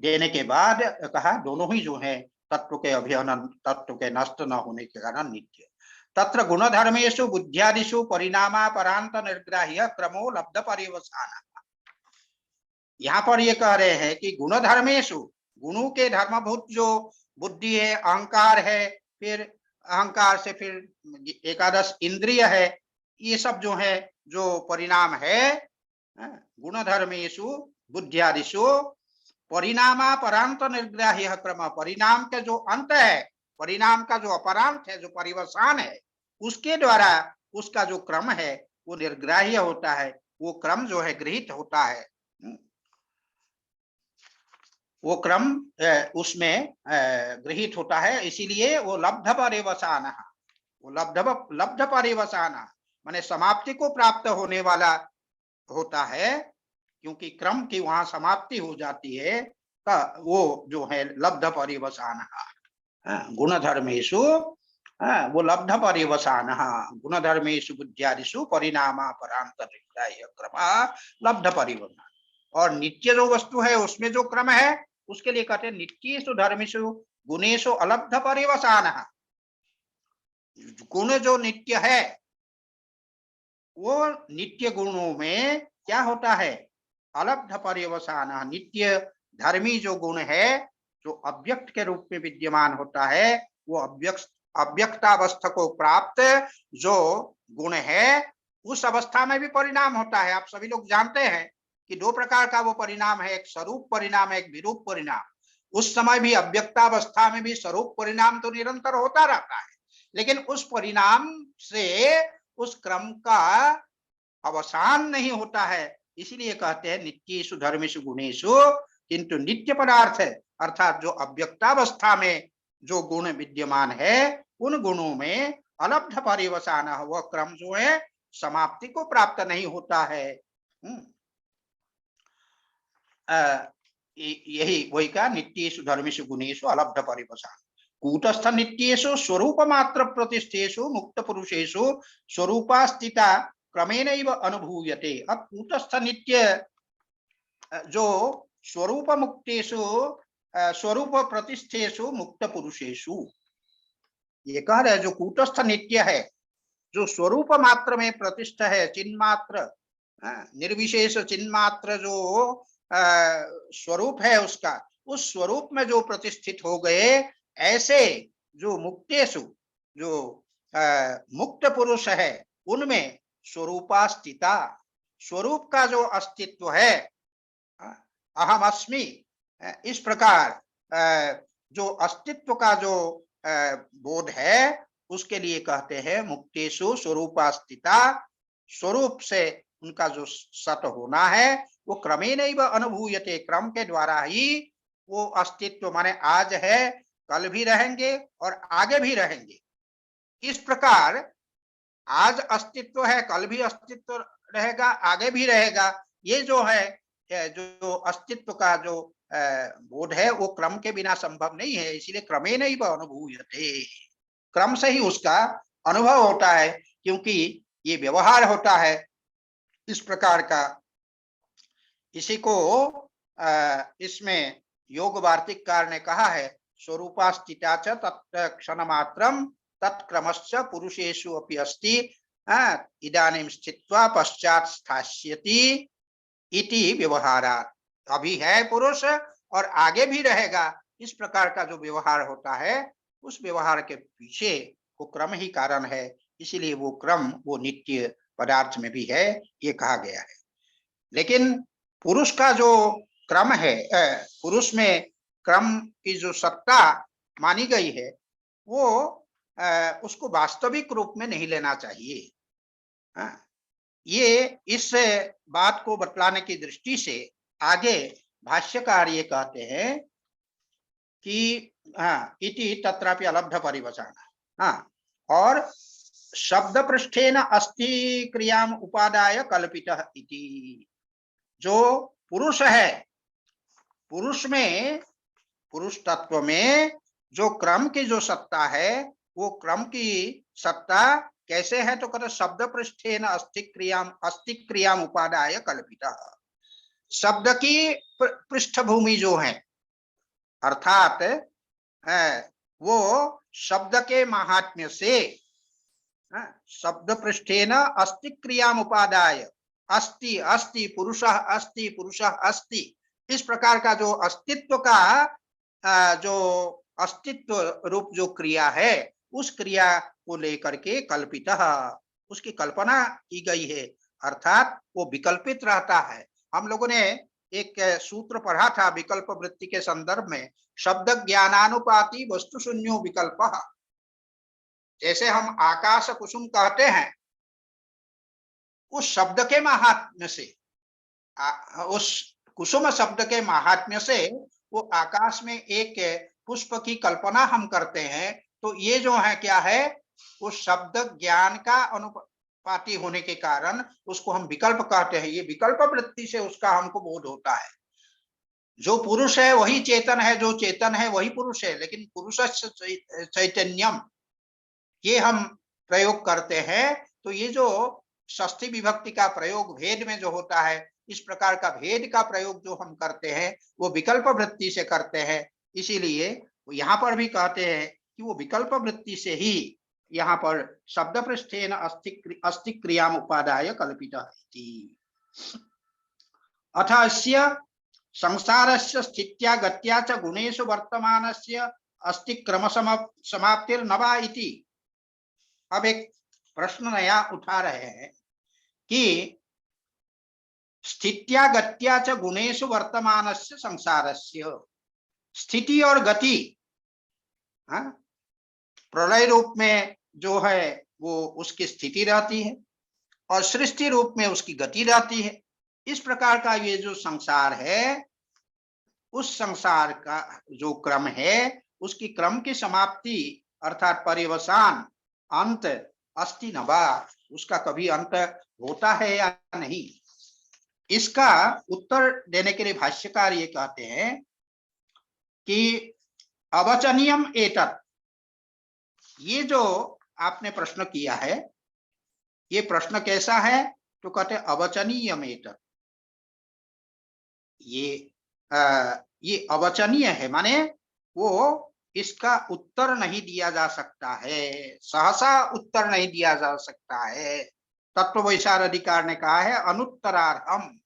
देने के बाद कहा दोनों ही जो है तत्व के अभिहनन, तत्व के नष्ट न होने के कारण नित्य। तत्र गुणधर्मेषु बुद्ध्यादिषु परिणामापरांत निर्ग्राह्य क्रमो लब्ध पर्यवसानः। यहाँ पर ये कह रहे हैं कि गुणधर्मेषु, गुणों के धर्मभूत जो बुद्धि है, अहंकार है, फिर अहंकार से फिर एकादश इंद्रिय है, ये सब जो है जो परिणाम है, गुणधर्मेषु बुद्ध्यादिषु परिणामा परांत निर्ग्राह्य क्रम, परिणाम का जो अंत है, परिणाम का जो अपरांत है, जो परिवसान है, उसके द्वारा उसका जो क्रम है वो निर्ग्राह्य होता है, वो क्रम जो है गृहीत होता है। वो क्रम उसमें गृहीत होता है, इसीलिए वो लब्ध पर्यवसान, वो लब्ध पर्यवसान माने समाप्ति को प्राप्त होने वाला होता है, क्योंकि क्रम की वहां समाप्ति हो जाती है, का वो जो है लब्ध पर्यवसान गुणधर्मेषु, वो लब्ध पर्यवसान गुणधर्मेषु बुद्ध्यादिषु परिणामा परांत निर्ग्राह्य क्रम लब्ध पर्यवसान। और नित्य जो वस्तु है उसमें जो क्रम है उसके लिए कहते हैं नित्येषु धर्मेषु गुणेषु अलब्ध पर्यवसान। गुण जो नित्य है वो नित्य गुणों में क्या होता है, अलब्ध पर्यवसान। नित्य धर्मी जो गुण है, जो अव्यक्त के रूप में विद्यमान होता है, वो अव्यक्तावस्था को प्राप्त जो गुण है उस अवस्था में भी परिणाम होता है। आप सभी लोग जानते हैं कि दो प्रकार का वो परिणाम है, एक स्वरूप परिणाम है, एक विरूप परिणाम। उस समय भी अव्यक्तावस्था में भी स्वरूप परिणाम तो निरंतर होता रहता है, लेकिन उस परिणाम से उस क्रम का अवसान नहीं होता है। इसीलिए कहते हैं नित्येषु धर्मेषु गुणेषु, किंतु नित्य पदार्थ है अर्थात जो अव्यक्तावस्था में जो गुण विद्यमान है उन गुणों में अलब्ध पर्यवसान, वह क्रम जो है समाप्ति को प्राप्त नहीं होता है। यही वही का नित्येषु धर्मेषु गुणेषु अलब्ध पर्यवसान। कूटस्थ नित्येषु स्वरूप मात्र प्रतिष्ठेषु मुक्त पुरुषेषु स्वरूपास्थिता क्रमेणैव अनुभूयते। अब कूटस्थ नित्य जो स्वरूप मुक्तेषु स्वरूप प्रतिष्ठेषु मुक्त पुरुषेषु, ये कह रहे जो कूटस्थ नित्य है, जो स्वरूप मात्र में प्रतिष्ठ है, चिन्मात्र निर्विशेष चिन्मात्र जो स्वरूप है उसका, उस स्वरूप में जो प्रतिष्ठित हो गए, ऐसे जो मुक्तेषु जो मुक्त पुरुष है उनमें स्वरूपास्थिता, स्वरूप का जो अस्तित्व है, अहम अस्मि, इस प्रकार जो अस्तित्व का जो बोध है उसके लिए कहते हैं मुक्तेषु स्वरूपास्थिता। स्वरूप से उनका जो सत होना है वो क्रमेणैव अनुभूयते, क्रम के द्वारा ही वो अस्तित्व माने आज है, कल भी रहेंगे और आगे भी रहेंगे। इस प्रकार आज अस्तित्व है, कल भी अस्तित्व रहेगा, आगे भी रहेगा। ये जो है जो अस्तित्व का जो बोध है वो क्रम के बिना संभव नहीं है, इसलिए क्रमेणैव अनुभूयते, क्रम से ही उसका अनुभव होता है, क्योंकि ये व्यवहार होता है इस प्रकार का। इसी को इसमें योग वार्तिककार ने कहा है स्वरूपास्थिता च तत्क्षण मात्रम तत्क्रमश्च पुरुषेषु अपि अस्ति इदानीं स्थित्वा पश्चात् स्थास्यति इति व्यवहारात्। अभी है पुरुष और आगे भी रहेगा, इस प्रकार का जो व्यवहार होता है उस व्यवहार के पीछे वो क्रम ही कारण है, इसीलिए वो क्रम वो नित्य पदार्थ में भी है, ये कहा गया है। लेकिन पुरुष का जो क्रम है, पुरुष में क्रम की जो सत्ता मानी गई है वो उसको वास्तविक रूप में नहीं लेना चाहिए। ये इस बात को बतलाने की दृष्टि से आगे भाष्यकार ये कहते हैं कि इति तत्रापि अलब्ध परिवसान, और शब्द पृष्ठेन अस्ति क्रियाम उपादाय कल्पितः इति। जो पुरुष है, पुरुष में, पुरुष तत्व में जो क्रम की जो सत्ता है वो क्रम की सत्ता कैसे है, तो कहते शब्द पृष्ठेन अस्ति क्रियाम उपादाय कल्पितः। शब्द की पृष्ठभूमि जो है, अर्थात वो शब्द के महात्म्य से, शब्द पृष्ठेन अस्ति क्रियाम उपादाय, अस्ति अस्ति पुरुषः अस्ति पुरुषः अस्ति, इस प्रकार का जो अस्तित्व का जो अस्तित्व रूप जो क्रिया है उस क्रिया को लेकर के कल्पितः, उसकी कल्पना की गई है, अर्थात वो विकल्पित रहता है। हम लोगों ने एक सूत्र पढ़ा था विकल्प वृत्ति के संदर्भ में, शब्द ज्ञानानुपाति वस्तु शून्यो विकल्प। जैसे हम आकाश कुसुम कहते हैं, उस शब्द के महात्म्य से, उस कुसुम शब्द के महात्म्य से वो आकाश में एक पुष्प की कल्पना हम करते हैं, तो ये जो है क्या है, उस शब्द ज्ञान का अनुपाति होने के कारण उसको हम विकल्प कहते हैं। ये विकल्प वृत्ति से उसका हमको बोध होता है। जो पुरुष है वही चेतन है, जो चेतन है वही पुरुष है, लेकिन पुरुष चैतन्यम ये हम प्रयोग करते हैं। तो ये जो षष्ठी विभक्ति का प्रयोग भेद में जो होता है, इस प्रकार का भेद का प्रयोग जो हम करते हैं वो विकल्प वृत्ति से करते हैं। इसीलिए यहाँ पर भी कहते हैं कि वो विकल्प वृत्ति से ही यहाँ पर शब्द पृष्ठेन अस्ति क्रियाम उपादाय कल्पितः इति। अथ अस्य संसारस्य स्थित्या गत्या च गुणेषु वर्तमानस्य अस्ति क्रम समाप्तिर्न वा इति। अब एक प्रश्न नया उठा रहे हैं कि स्थित्या गत्या च गुणेषु वर्तमानस्य संसारस्य, स्थिति और गति प्रलय रूप में जो है वो उसकी स्थिति रहती है और सृष्टि रूप में उसकी गति रहती है। इस प्रकार का ये जो संसार है, उस संसार का जो क्रम है, उसकी क्रम की समाप्ति अर्थात पर्यवसान, अंत अस्ति न वा, उसका कभी अंत होता है या नहीं। इसका उत्तर देने के लिए भाष्यकार ये कहते हैं कि अवचनीयम एतत्, ये जो आपने प्रश्न किया है, ये प्रश्न कैसा है, तो कहते अवचनीयम एतत्, ये अवचनीय है, माने वो इसका उत्तर नहीं दिया जा सकता है, सहसा उत्तर नहीं दिया जा सकता है। तत्व वैशार अधिकार ने कहा है अनुत्तरार्हम,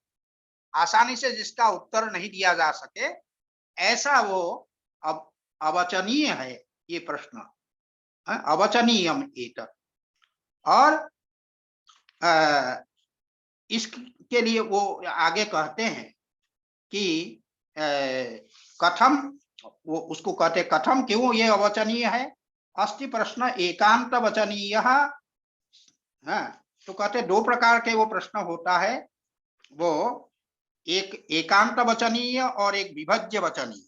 आसानी से जिसका उत्तर नहीं दिया जा सके, ऐसा वो अवचनीय है ये प्रश्न, अवचनीयम एतत्। और इसके लिए वो आगे कहते हैं कि कथम, वो उसको कहते कथम, क्यों ये अवचनीय है। अस्ति प्रश्न एकांत वचनीय, तो कहते दो प्रकार के वो प्रश्न होता है, वो एक एकांत वचनीय और एक विभज्य वचनीय,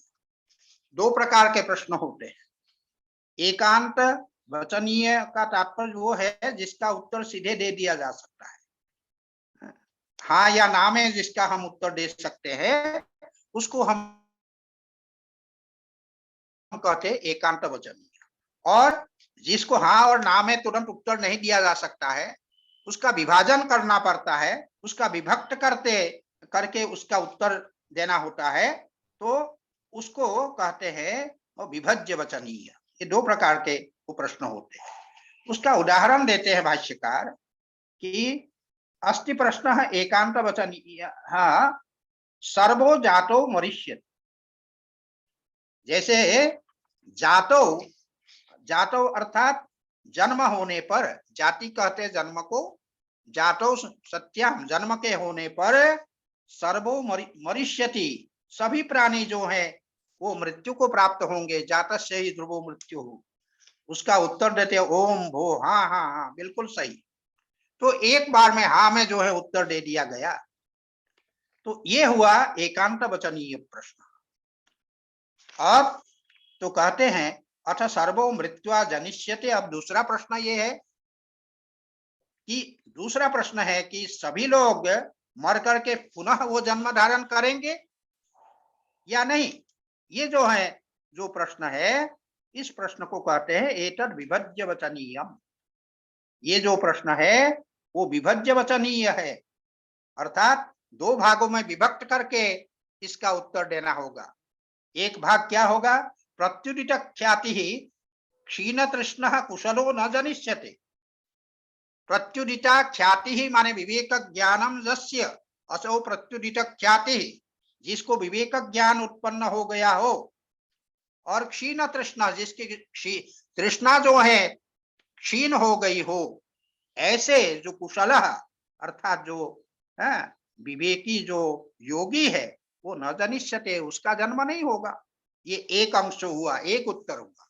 दो प्रकार के प्रश्न होते हैं। एकांत वचनीय का तात्पर्य वो है जिसका उत्तर सीधे दे दिया जा सकता है, हाँ या ना में जिसका हम उत्तर दे सकते हैं, उसको हम कहते हैं एकांत वचनीय। और जिसको हाँ और ना में तुरंत उत्तर नहीं दिया जा सकता है, उसका विभाजन करना पड़ता है, उसका विभक्त करके उसका उत्तर देना होता है, तो उसको कहते हैं विभज्य वचनीय। ये दो प्रकार के वो प्रश्न होते हैं। उसका उदाहरण देते हैं भाष्यकार कि अस्ति प्रश्न एकांत वचनीय सर्वो जातो मरिष्यति। जैसे जातो अर्थात जन्म होने पर, जाति कहते जन्म को, जातो सत्यम, जन्म के होने पर सर्वो मरिष्यति, सभी प्राणी जो है वो मृत्यु को प्राप्त होंगे। जातस्य ही ध्रुवो मृत्यु हो, उसका उत्तर देते ओम भो, हाँ हाँ हाँ बिल्कुल सही। तो एक बार में हाँ में जो है उत्तर दे दिया गया, तो ये हुआ एकांत वचनीय प्रश्न। अब तो कहते हैं अथ सर्वो मृत्युआ जनिष्यते। अब दूसरा प्रश्न ये है कि दूसरा प्रश्न है कि सभी लोग मर करके पुनः वो जन्म धारण करेंगे या नहीं। ये जो है जो प्रश्न है, इस प्रश्न को कहते हैं एतद् विभज्य वचनीयम। ये जो प्रश्न है वो विभज्य वचनीय है, अर्थात दो भागों में विभक्त करके इसका उत्तर देना होगा। एक भाग क्या होगा, प्रत्युदित ख्याति ही क्षीण तृष्ण कुशलो न जनिष्यते। प्रत्युदिता ख्याति ही माने विवेक ज्ञानम यस्य असो प्रत्युदित ख्याति, जिसको विवेक ज्ञान उत्पन्न हो गया हो, और क्षीण तृष्णा, जिसकी तृष्णा जो है क्षीण हो गई हो, ऐसे जो कुशल अर्थात जो विवेकी जो योगी है, वो न जनिष्यते, उसका जन्म नहीं होगा। ये एक अंश हुआ, एक उत्तर हुआ।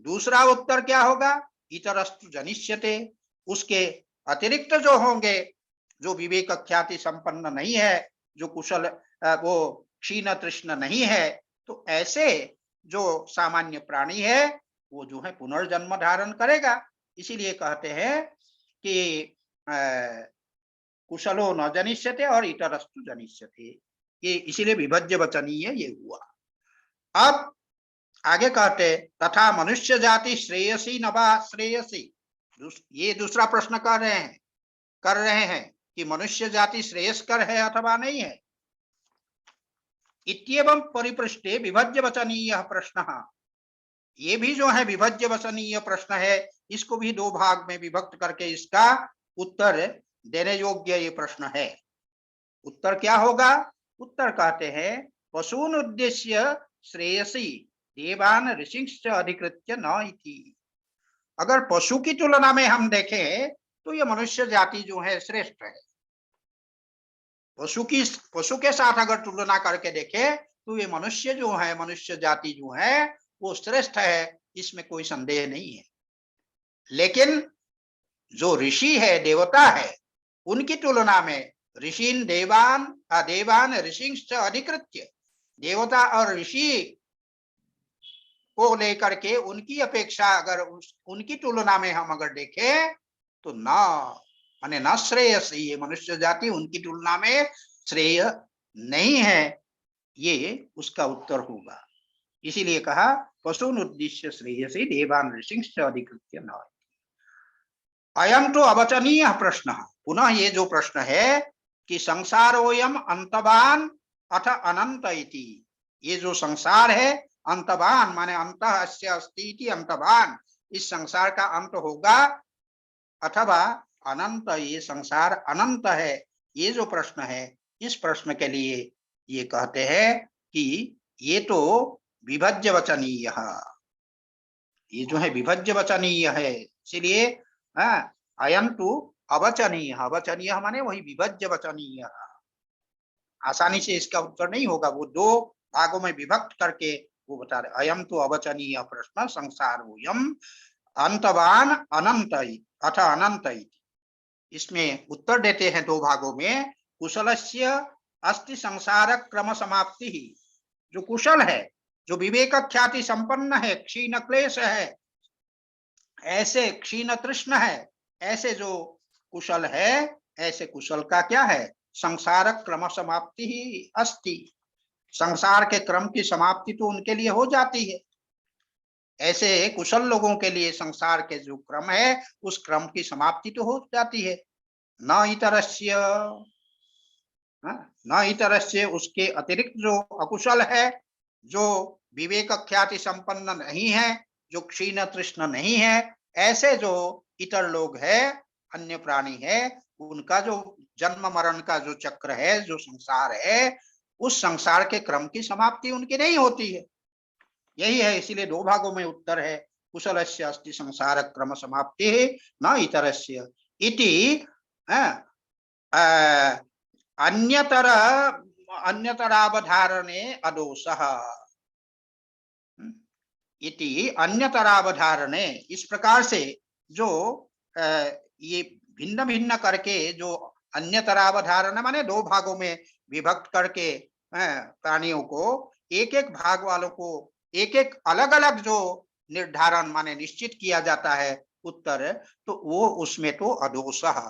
दूसरा उत्तर क्या होगा? इतरस्तु जनिष्यते, उसके अतिरिक्त जो होंगे, जो विवेक ख्याति संपन्न नहीं है, जो कुशल वो क्षीण तृष्ण नहीं है, तो ऐसे जो सामान्य प्राणी है वो जो है पुनर्जन्म धारण करेगा। इसीलिए कहते हैं कि कुशलो न जनिष्यते और इतरस्तु जनिष्यते, ये इसीलिए विभज्य वचनीय ये हुआ। अब आगे कहते तथा मनुष्य जाति श्रेयसी न वा श्रेयसी, ये दूसरा प्रश्न कर रहे हैं कि मनुष्य जाति श्रेयस्कर है अथवा नहीं है। इत्येवं परिपृष्टे विभज्य वचनीय प्रश्न, ये भी जो है विभज्य वचनीय प्रश्न है, इसको भी दो भाग में विभक्त करके इसका उत्तर देने योग्य ये प्रश्न है। उत्तर क्या होगा? उत्तर कहते हैं पशून उद्देश्य श्रेयसी देवान ऋषिश्च अधिकृत्य न इति। अगर पशु की तुलना में हम देखें तो ये मनुष्य जाति जो है श्रेष्ठ है। पशु के साथ अगर तुलना करके देखें तो ये मनुष्य जो है, मनुष्य जाति जो है वो श्रेष्ठ है, इसमें कोई संदेह नहीं है। लेकिन जो ऋषि है, देवता है, उनकी तुलना में ऋषिन देवान ऋषिश्च अधिकृत्य, देवता और ऋषि को लेकर के उनकी अपेक्षा अगर उनकी तुलना में हम अगर देखें तो माने न श्रेयसी, ये मनुष्य जाति उनकी तुलना में श्रेय नहीं है, ये उसका उत्तर होगा। इसीलिए कहा पशुन उद्देश्य श्रेयसी देवान ऋषिश्च अधिकृत्य न। अयम तो अवचनीय प्रश्न, पुनः ये जो प्रश्न है कि संसारोयम अंतवान अथ अनंत इति, ये जो संसार है अंतवान माने अंतः अस्य अस्ति इति अंतवान, इस संसार का अंत होगा, अथवा अनंत, ये संसार अनंत है, ये जो प्रश्न है, इस प्रश्न के लिए ये कहते हैं कि ये तो विभज्य वचनीय, ये जो है विभज्य वचनीय है। इसलिए अयम तो अवचनीय, अवचनीय माने वही विभज्य वचनीय, आसानी से इसका उत्तर नहीं होगा, वो दो भागों में विभक्त करके वो बता रहे। अयम तो अवचनीय प्रश्न संसारोयम अंतवान अनंत अथ अनंत, इसमें उत्तर देते हैं दो भागों में। कुशलस्य अस्ति संसार क्रम समाप्ति, जो कुशल है, जो विवेक ख्याति संपन्न है, क्षीण क्लेश है, ऐसे क्षीण तृष्ण है, ऐसे जो कुशल है, ऐसे कुशल का क्या है? संसार क्रम समाप्ति ही अस्ति, संसार के क्रम की समाप्ति तो उनके लिए हो जाती है। ऐसे कुशल लोगों के लिए संसार के जो क्रम है उस क्रम की समाप्ति तो हो जाती है। न इतरस्य, उसके अतिरिक्त जो अकुशल है, जो विवेक ख्याति संपन्न नहीं है, जो क्षीण तृष्ण नहीं है, ऐसे जो इतर लोग है, अन्य प्राणी है, उनका जो जन्म मरण का जो चक्र है, जो संसार है, उस संसार के क्रम की समाप्ति उनकी नहीं होती है। यही है, इसीलिए दो भागों में उत्तर है। कुशलस्य अस्ति संसार क्रम समाप्ति न इतरस्य इति अन्यतरावधारणे अदोषः इति, अन्यतरावधारणे, इस प्रकार से जो ये भिन्न भिन्न करके जो अन्यतरावधारण माने दो भागों में विभक्त करके प्राणियों को, एक एक भाग वालों को एक एक अलग अलग जो निर्धारण माने निश्चित किया जाता है उत्तर, तो वो उसमें तो अदोषः,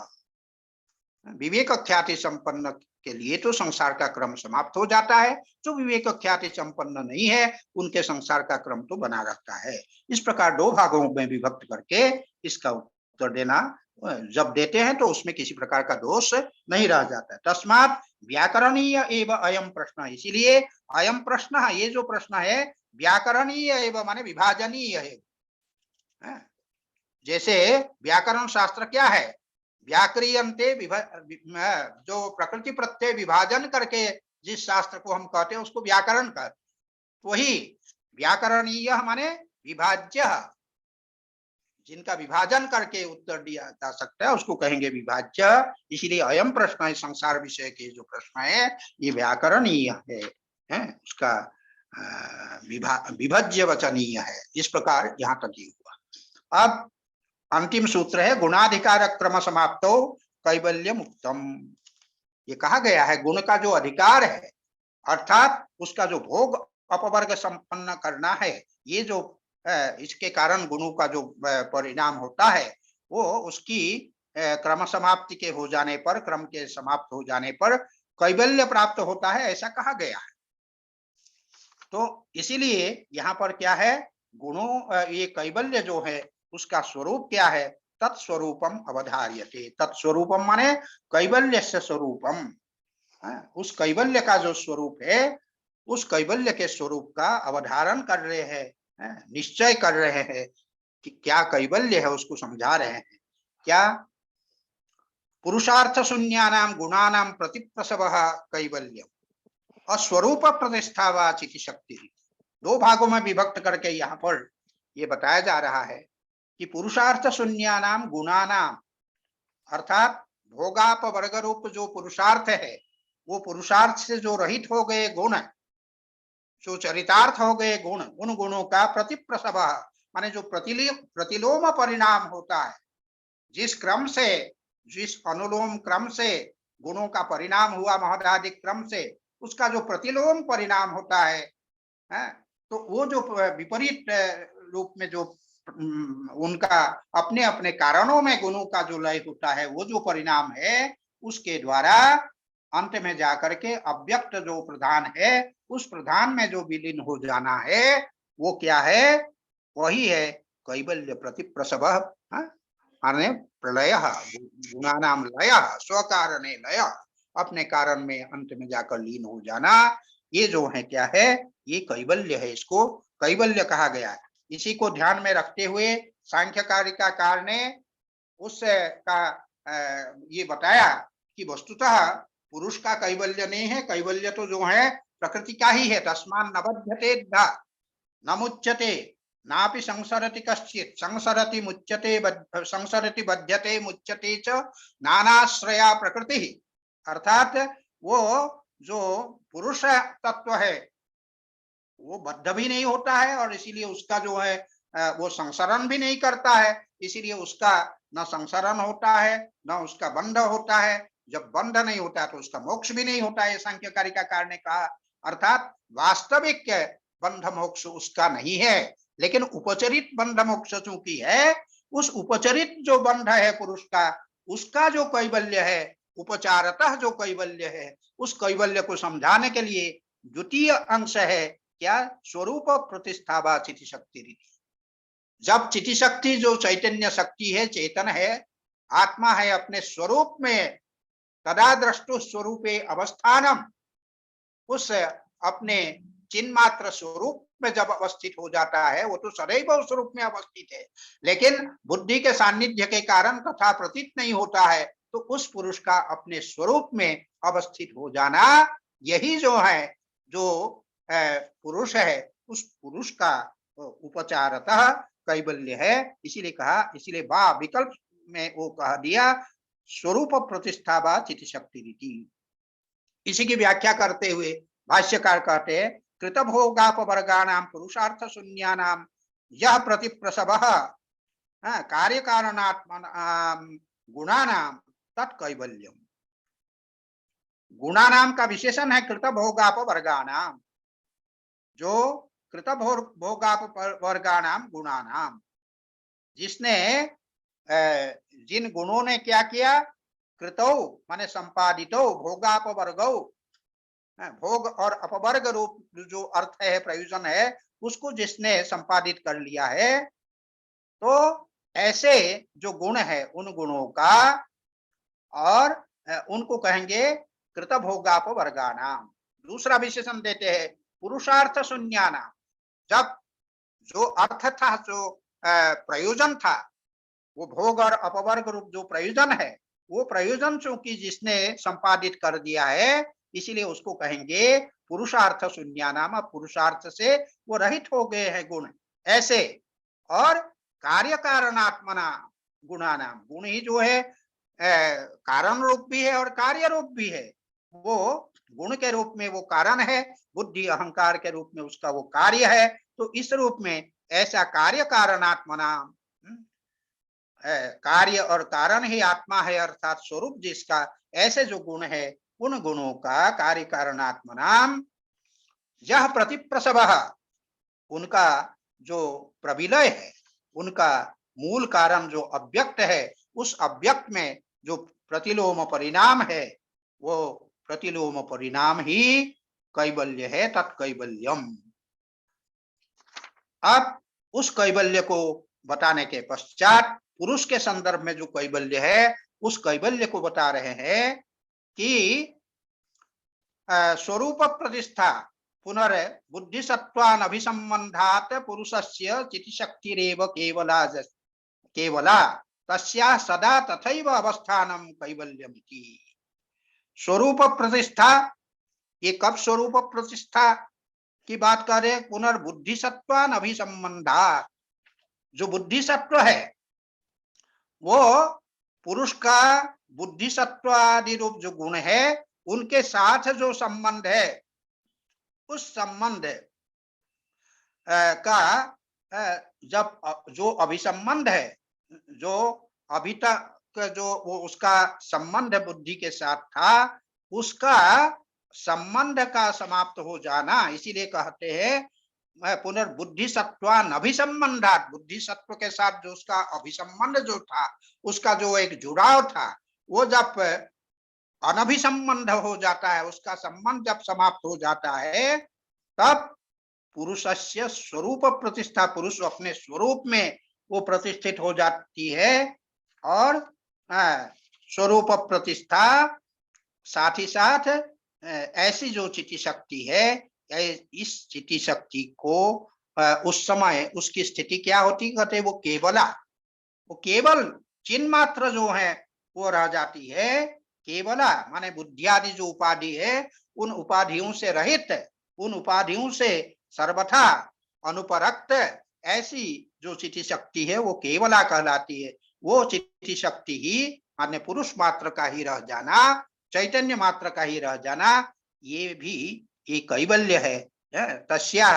विवेक ख्याति संपन्न के लिए तो संसार का क्रम समाप्त हो जाता है, जो विवेक ख्याति संपन्न नहीं है उनके संसार का क्रम तो बना रहता है। इस प्रकार दो भागों में विभक्त करके इसका उत्तर देना जब देते हैं तो उसमें किसी प्रकार का दोष नहीं रह जाता है। तस्मात् व्याकरणीय एवं अयम प्रश्न, इसीलिए अयम प्रश्न, ये जो प्रश्न है व्याकरणीय एवं माने विभाजनीय है। जैसे व्याकरण शास्त्र क्या है? व्याक्रियन्ते, जो प्रकृति प्रत्यय विभाजन करके जिस शास्त्र को हम कहते हैं उसको व्याकरण कहते। वही व्याकरणीय माने विभाज्य, जिनका विभाजन करके उत्तर दिया जा सकता है उसको कहेंगे विभाज्य। इसीलिए अयम प्रश्न है, संसार विषय के जो प्रश्न है ये व्याकरणीय है उसका विभज्य वचनीय है। इस प्रकार यहाँ तक ही हुआ। अब अंतिम सूत्र है गुणाधिकार क्रम समाप्तो कैवल्य मुक्तम। ये कहा गया है गुण का जो अधिकार है अर्थात उसका जो भोग अपवर्ग संपन्न करना है, ये जो इसके कारण गुणों का जो परिणाम होता है वो उसकी क्रम समाप्ति के हो जाने पर, क्रम के समाप्त हो जाने पर कैवल्य प्राप्त होता है, ऐसा कहा गया है। तो इसीलिए यहाँ पर क्या है, गुणों ये कैवल्य जो है उसका स्वरूप क्या है, तत्स्वरूपम अवधार्यते। तत्स्वरूपम माने कैवल्य से स्वरूपम, उस कैवल्य का जो स्वरूप है उस कैवल्य के स्वरूप का अवधारण कर रहे हैं, निश्चय कर रहे हैं कि क्या कैवल्य है उसको समझा रहे हैं। क्या पुरुषार्थ शून्यानाम गुणानाम प्रतिप्रसवः कैवल्यम अस्वरूप प्रतिष्ठावाचिति शक्ति। दो भागों में विभक्त करके यहाँ पर ये बताया जा रहा है कि पुरुषार्थ शून्यानाम गुणानाम अर्थात भोगाप वर्ग रूप जो पुरुषार्थ है वो पुरुषार्थ से जो रहित हो गए गुण, जो चरितार्थ हो गए गुण, उन गुणों का प्रतिप्रसव माने जो प्रतिलोम परिणाम होता है, जिस क्रम से, जिस अनुलोम क्रम से गुणों का परिणाम हुआ महदादिक क्रम से, उसका जो प्रतिलोम परिणाम होता है, तो वो जो विपरीत रूप में जो उनका अपने अपने कारणों में गुणों का जो लय होता है, वो जो परिणाम है उसके द्वारा अंत में जाकर के अव्यक्त जो प्रधान है उस प्रधान में जो विलीन हो जाना है वो क्या है, वही है कैवल्य प्रतिप्रसव माने प्रलय, गुणानाम लय, स्वकारणे लय, अपने कारण में अंत में जाकर लीन हो जाना, ये जो है क्या है, ये कैवल्य है, इसको कैवल्य कहा गया है। इसी को ध्यान में रखते हुए सांख्यकारिकाकार ने उसका ये बताया कि वस्तुतः पुरुष का कैवल्य नहीं है, कैवल्य तो जो है प्रकृति का ही है। तस्मान न बध्यते न मुच्यते नापि संसरति कश्चित संसरति मुच्यते संसरति बध्यते मुच्यते च नानाश्रया प्रकृति। अर्थात वो जो पुरुष तत्व है वो बद्ध भी नहीं होता है और इसीलिए उसका जो है वो संसरण भी नहीं करता है, इसीलिए उसका न संसरण होता है न उसका बंध होता है। जब बंध नहीं होता है तो उसका मोक्ष भी नहीं होता है, सांख्यकारिकाकार ने कहा। अर्थात वास्तविक बंध मोक्ष उसका नहीं है, लेकिन उपचरित बंध मोक्ष चूंकि है, उस उपचरित जो बंध है पुरुष का, उसका जो कैवल्य है, उपचारतः जो कैवल्य है, उस कैवल्य को समझाने के लिए द्वितीय अंश है क्या, स्वरूप प्रतिष्ठावा चिति शक्ति रीति। जब चिति शक्ति जो चैतन्य शक्ति है, चेतन है, आत्मा है अपने स्वरूप में, तदा द्रष्टु स्वरूपे अवस्थानम, उस अपने चिन्मात्र स्वरूप में जब अवस्थित हो जाता है, वो तो सदैव उस स्वरूप में अवस्थित है, लेकिन बुद्धि के सान्निध्य के कारण तथा प्रतीत नहीं होता है, तो उस पुरुष का अपने स्वरूप में अवस्थित हो जाना, यही जो है जो पुरुष है, उस पुरुष का उपचारतः कैवल्य है। इसीलिए कहा, इसीलिए बा विकल्प में वो कह दिया स्वरूप प्रतिष्ठा व चिति शक्ति रीति। इसी की व्याख्या करते हुए भाष्यकार कहते हैं कृत भोगापवर्गाणाम पुरुषार्थ शून्यानाम यह प्रतिप्रसवः कार्य कारणात्मनाम गुणानाम तत्कैवल्यम। गुणानाम का विशेषण है कृत भोगापवर्गाणाम, जो कृत भोगापवर्गाणाम गुणानाम, जिसने जिन गुणों ने क्या किया, कृतौ माने संपादितो, भोगापवर्गौ भोग और अपवर्ग रूप जो अर्थ है, प्रयोजन है, उसको जिसने संपादित कर लिया है, तो ऐसे जो गुण है उन गुणों का और उनको कहेंगे कृत भोगापवर्गानाम। दूसरा विशेषण देते हैं पुरुषार्थ शून्यानाम, जब जो अर्थ था, जो प्रयोजन था, वो भोग और अपवर्ग रूप जो प्रयोजन है, वो प्रयोजन चूंकि जिसने संपादित कर दिया है, इसीलिए उसको कहेंगे पुरुषार्थ शून्यानाम, पुरुषार्थ से वो रहित हो गए हैं गुण ऐसे। और कार्य कारणात्मना गुणानाम, गुण ही जो है कारण रूप भी है और कार्य रूप भी है। वो गुण के रूप में वो कारण है, बुद्धि अहंकार के रूप में उसका वो कार्य है। तो इस रूप में ऐसा कार्य कारणात्मना, कार्य और कारण ही आत्मा है अर्थात स्वरूप जिसका, ऐसे जो गुण है उन गुणों का कार्य कारणात्मनाम यह प्रतिप्रसव, उनका जो प्रविलय है, उनका मूल कारण जो अव्यक्त है, उस अव्यक्त में जो प्रतिलोम परिणाम है, वो प्रतिलोम परिणाम ही कैवल्य है, तत्कैवल्यम। अब उस कैवल्य को बताने के पश्चात पुरुष के संदर्भ में जो कैवल्य है, उस कैवल्य को बता रहे हैं कि स्वरूप प्रतिष्ठा पुनर्बुद्धि सत्वान अभिसंबंधात पुरुषस्य चितिशक्तिरेव केवला केवला तस्या सदा तथैव अवस्थानम कैवल्यमिति। स्वरूप प्रतिष्ठा, ये कब स्वरूप प्रतिष्ठा की बात कर रहे? पुनर्बुद्धि सत्वान अभिसंबंधात, जो बुद्धि सत्व है वो पुरुष का बुद्धि सत्व आदि रूप जो गुण है उनके साथ जो संबंध है, उस संबंध का जब जो अभिसंबंध है, जो अभी तक जो वो उसका संबंध बुद्धि के साथ था, उसका संबंध का समाप्त हो जाना, इसीलिए कहते हैं पुनर्बुद्धि सत्वान अभिसंबंधात, बुद्धि सत्व के साथ जो उसका अभिसंबंध जो था, उसका जो एक जुड़ाव था, वो जब अनभिसंबंध हो जाता है, उसका संबंध जब समाप्त हो जाता है, तब पुरुषस्य स्वरूप प्रतिष्ठा, पुरुष अपने स्वरूप में वो प्रतिष्ठित हो जाती है। और स्वरूप प्रतिष्ठा साथ ही साथ ऐसी जो चिति शक्ति है, इस चिति शक्ति को उस समय उसकी स्थिति क्या होती, कहते वो केवला, वो केवल चिन्ह मात्र जो है वो रह जाती है। केवला माने बुद्धि आदि जो उपाधि है, उन उपाधियों से रहित, उन उपाधियों से सर्वथा अनुपरक्त ऐसी जो चिति शक्ति है वो केवला कहलाती है। वो चिति शक्ति ही माने पुरुष मात्र का ही रह जाना, चैतन्य मात्र का ही रह जाना, ये भी एक कैवल्य है। तस्या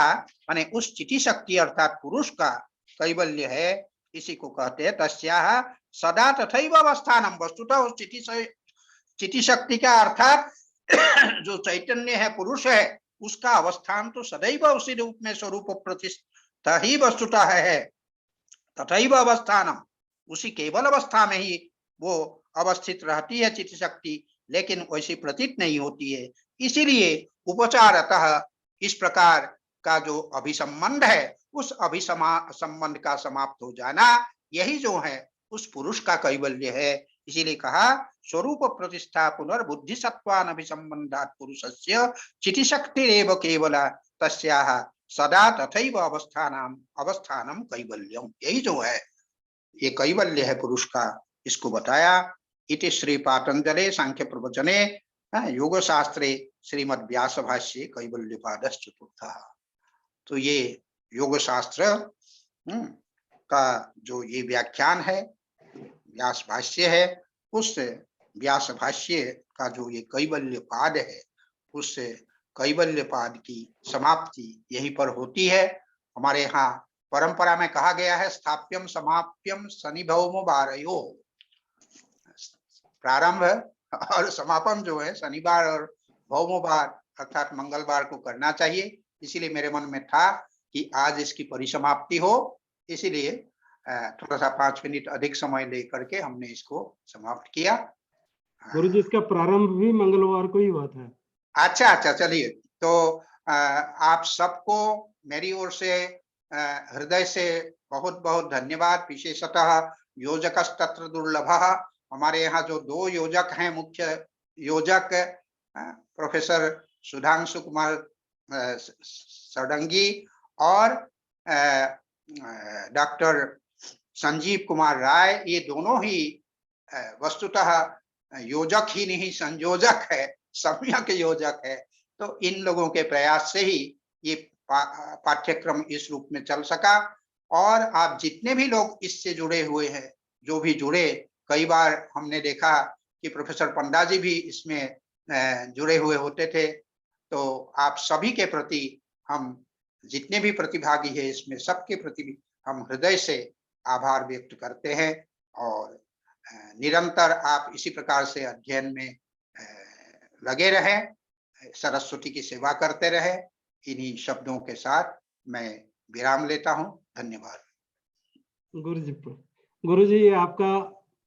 माने उस चिति शक्ति अर्थात पुरुष का कैवल्य है, इसी को कहते हैं तस्या सदा तथैव अवस्थानम। वस्तुतः उस चिति शक्ति का अर्थात जो चैतन्य है, पुरुष है, उसका अवस्थान तो सदैव उसी रूप में स्वरूप प्रतिष्ठा ही वस्तुतः है। तथैव अवस्थानम, उसी केवल अवस्था में ही वो अवस्थित रहती है चित्त शक्ति, लेकिन वैसी प्रतीत नहीं होती है। इसीलिए उपचारतः इस प्रकार का जो अभिसंबंध है, उस अभिसंबंध का समाप्त हो जाना, यही जो है उस पुरुष का कैवल्य है। इसीलिए कहा स्वरूप प्रतिष्ठा पुनर्बुद्धि सत्वान अभिसंबंधात पुरुषस्य चिति शक्तिरेव केवला तस्याः सदा तथैव अवस्थानम कैवल्यम। यही जो है ये कैवल्य है पुरुष का, इसको बताया। इति श्री पातंजले सांख्य प्रवचने योग शास्त्रे श्रीमद् व्यास भाष्ये कैवल्यपादश्च चतुर्थः। तो ये योग शास्त्र का जो ये व्याख्यान है, व्यास भाष्य है, उस व्यास भाष्य का जो ये कैवल्य पाद है, उस कैवल्य पाद की समाप्ति यहीं पर होती है। हमारे यहाँ परंपरा में कहा गया है स्थाप्यम समाप्यम शनि भौम बारयो, प्रारंभ और समापन जो है शनिवार और भौमवार अर्थात मंगलवार को करना चाहिए। इसीलिए मेरे मन में था कि आज इसकी परिसमाप्ति हो, इसीलिए थोड़ा सा 5 मिनट अधिक समय लेकर के हमने इसको समाप्त किया। गुरु जी, इसका प्रारंभ भी मंगलवार को ही हुआ था। अच्छा अच्छा, चलिए। तो आप सबको मेरी ओर से हृदय से बहुत बहुत धन्यवाद। विशेषतः योजकस्तत्र दुर्लभः, हमारे यहाँ जो 2 योजक हैं, मुख्य योजक प्रोफेसर सुधांशु कुमार सडंगी और डॉक्टर संजीव कुमार राय, ये दोनों ही वस्तुतः योजक ही नहीं संयोजक है, सम्यक योजक है। तो इन लोगों के प्रयास से ही ये पाठ्यक्रम इस रूप में चल सका। और आप जितने भी लोग इससे जुड़े हुए हैं, जो भी जुड़े, कई बार हमने देखा कि प्रोफेसर पंडा जी भी इसमें जुड़े हुए होते थे। तो आप सभी के प्रति हम जितने भी प्रतिभागी हैं इसमें, सबके प्रति भी हम हृदय से आभार व्यक्त करते हैं। और निरंतर आप इसी प्रकार से अध्ययन में लगे रहें, सरस्वती की सेवा करते रहे। इन्हीं शब्दों के साथ मैं विराम लेता हूँ। धन्यवाद। गुरु जी ये आपका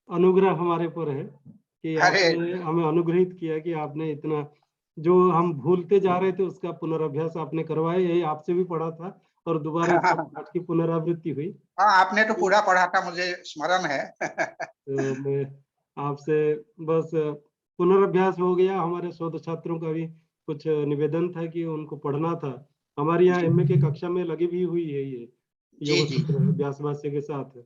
अनुग्रह हमारे पर है कि अरे आपने हमें अनुग्रहित किया कि आपने इतना जो हम भूलते जा रहे थे उसका पुनर्अभ्यास आपने करवाया। यही आपसे भी पढ़ा था और दोबारा इसका पाठ की पुनरावृत्ति हुई। हाँ, आपने तो पूरा पढ़ा था, मुझे स्मरण है। तो मैं आपसे बस पुनर्अभ्यास हो गया। हमारे शोध छात्रों का भी कुछ निवेदन था कि उनको पढ़ना था। हमारे यहाँ जी एमए के कक्षा में लगी भी हुई है ये जी योग जी सूत्र व्यास भाष्य के साथ। तो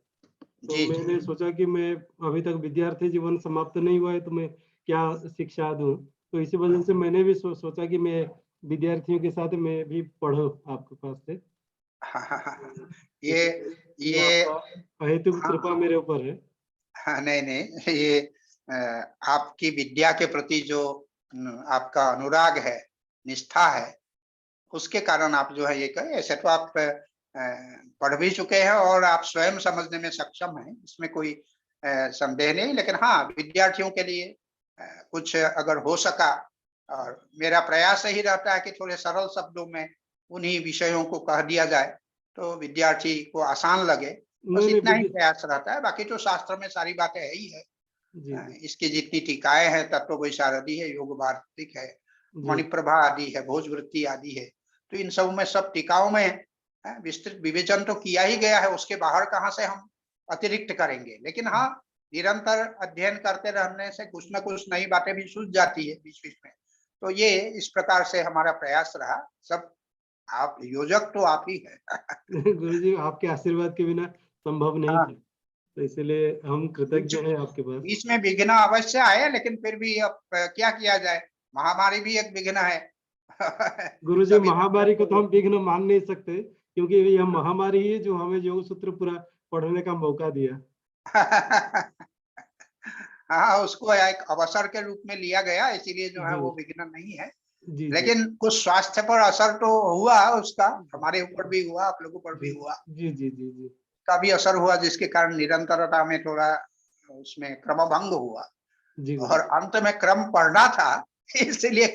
जी जी मैंने सोचा कि मैं अभी तक विद्यार्थी जीवन समाप्त नहीं हुआ है तो मैं क्या शिक्षा दूं। तो इसी वजह से मैंने भी सोचा कि मैं विद्यार्थियों के साथ मैं भी पढूं आपके पास से। ये ये ये आपका अहेतुक हाँ कृपा मेरे ऊपर है। हाँ, नहीं नहीं, ये अ, आपकी विद्या के प्रति जो आपका अनुराग है, निष्ठा है, उसके कारण आप जो है ये कहे। ऐसे तो आप पढ़ भी चुके हैं और आप स्वयं समझने में सक्षम हैं, इसमें कोई संदेह नहीं। लेकिन हाँ, विद्यार्थियों के लिए कुछ अगर हो सका, और मेरा प्रयास यही रहता है कि थोड़े सरल शब्दों में उन्हीं विषयों को कह दिया जाए तो विद्यार्थी को आसान लगे। बस नहीं नहीं इतना ही प्रयास रहता है। बाकी तो शास्त्र में सारी बातें है ही है। जी जी इसकी जितनी टीकाएं हैं, तत्व वैशारदी है, योग वार्तिक है, जी मणिप्रभा आदि है, भोजवृत्ति आदि है, तो इन सब में, सब टीकाओं में विस्तृत विवेचन तो किया ही गया है। उसके बाहर कहाँ से हम अतिरिक्त करेंगे। लेकिन हाँ, निरंतर अध्ययन करते रहने से कुछ ना कुछ नई बातें भी सूझ जाती है बीच बीच में। तो ये इस प्रकार से हमारा प्रयास रहा। सब आप योजक तो आप ही है। गुरु जी आपके आशीर्वाद के बिना संभव नहीं हाँ, था। तो इसलिए हम कृतज्ञ हैं आपके पास। बीच में विघ्न अवश्य आए, लेकिन फिर भी अब क्या किया जाए, महामारी भी एक विघ्न है। गुरु जी सभी तरफ महामारी को तो से हम विघ्न मान नहीं सकते क्योंकि यह महामारी ही है जो हमें योग सूत्र पूरा पढ़ने का मौका दिया। हाँ, उसको एक अवसर के रूप में लिया गया, इसीलिए जो है जी वो विघ्न नहीं है। जी जी लेकिन कुछ स्वास्थ्य पर असर तो हुआ उसका, हमारे ऊपर भी हुआ, आप लोगों पर जी भी हुआ, जी जी जी जी का भी असर हुआ, जिसके कारण निरंतरता में थोड़ा उसमें क्रमभंग हुआ। जी गुरु और अंत में क्रम पढ़ना था, इसलिए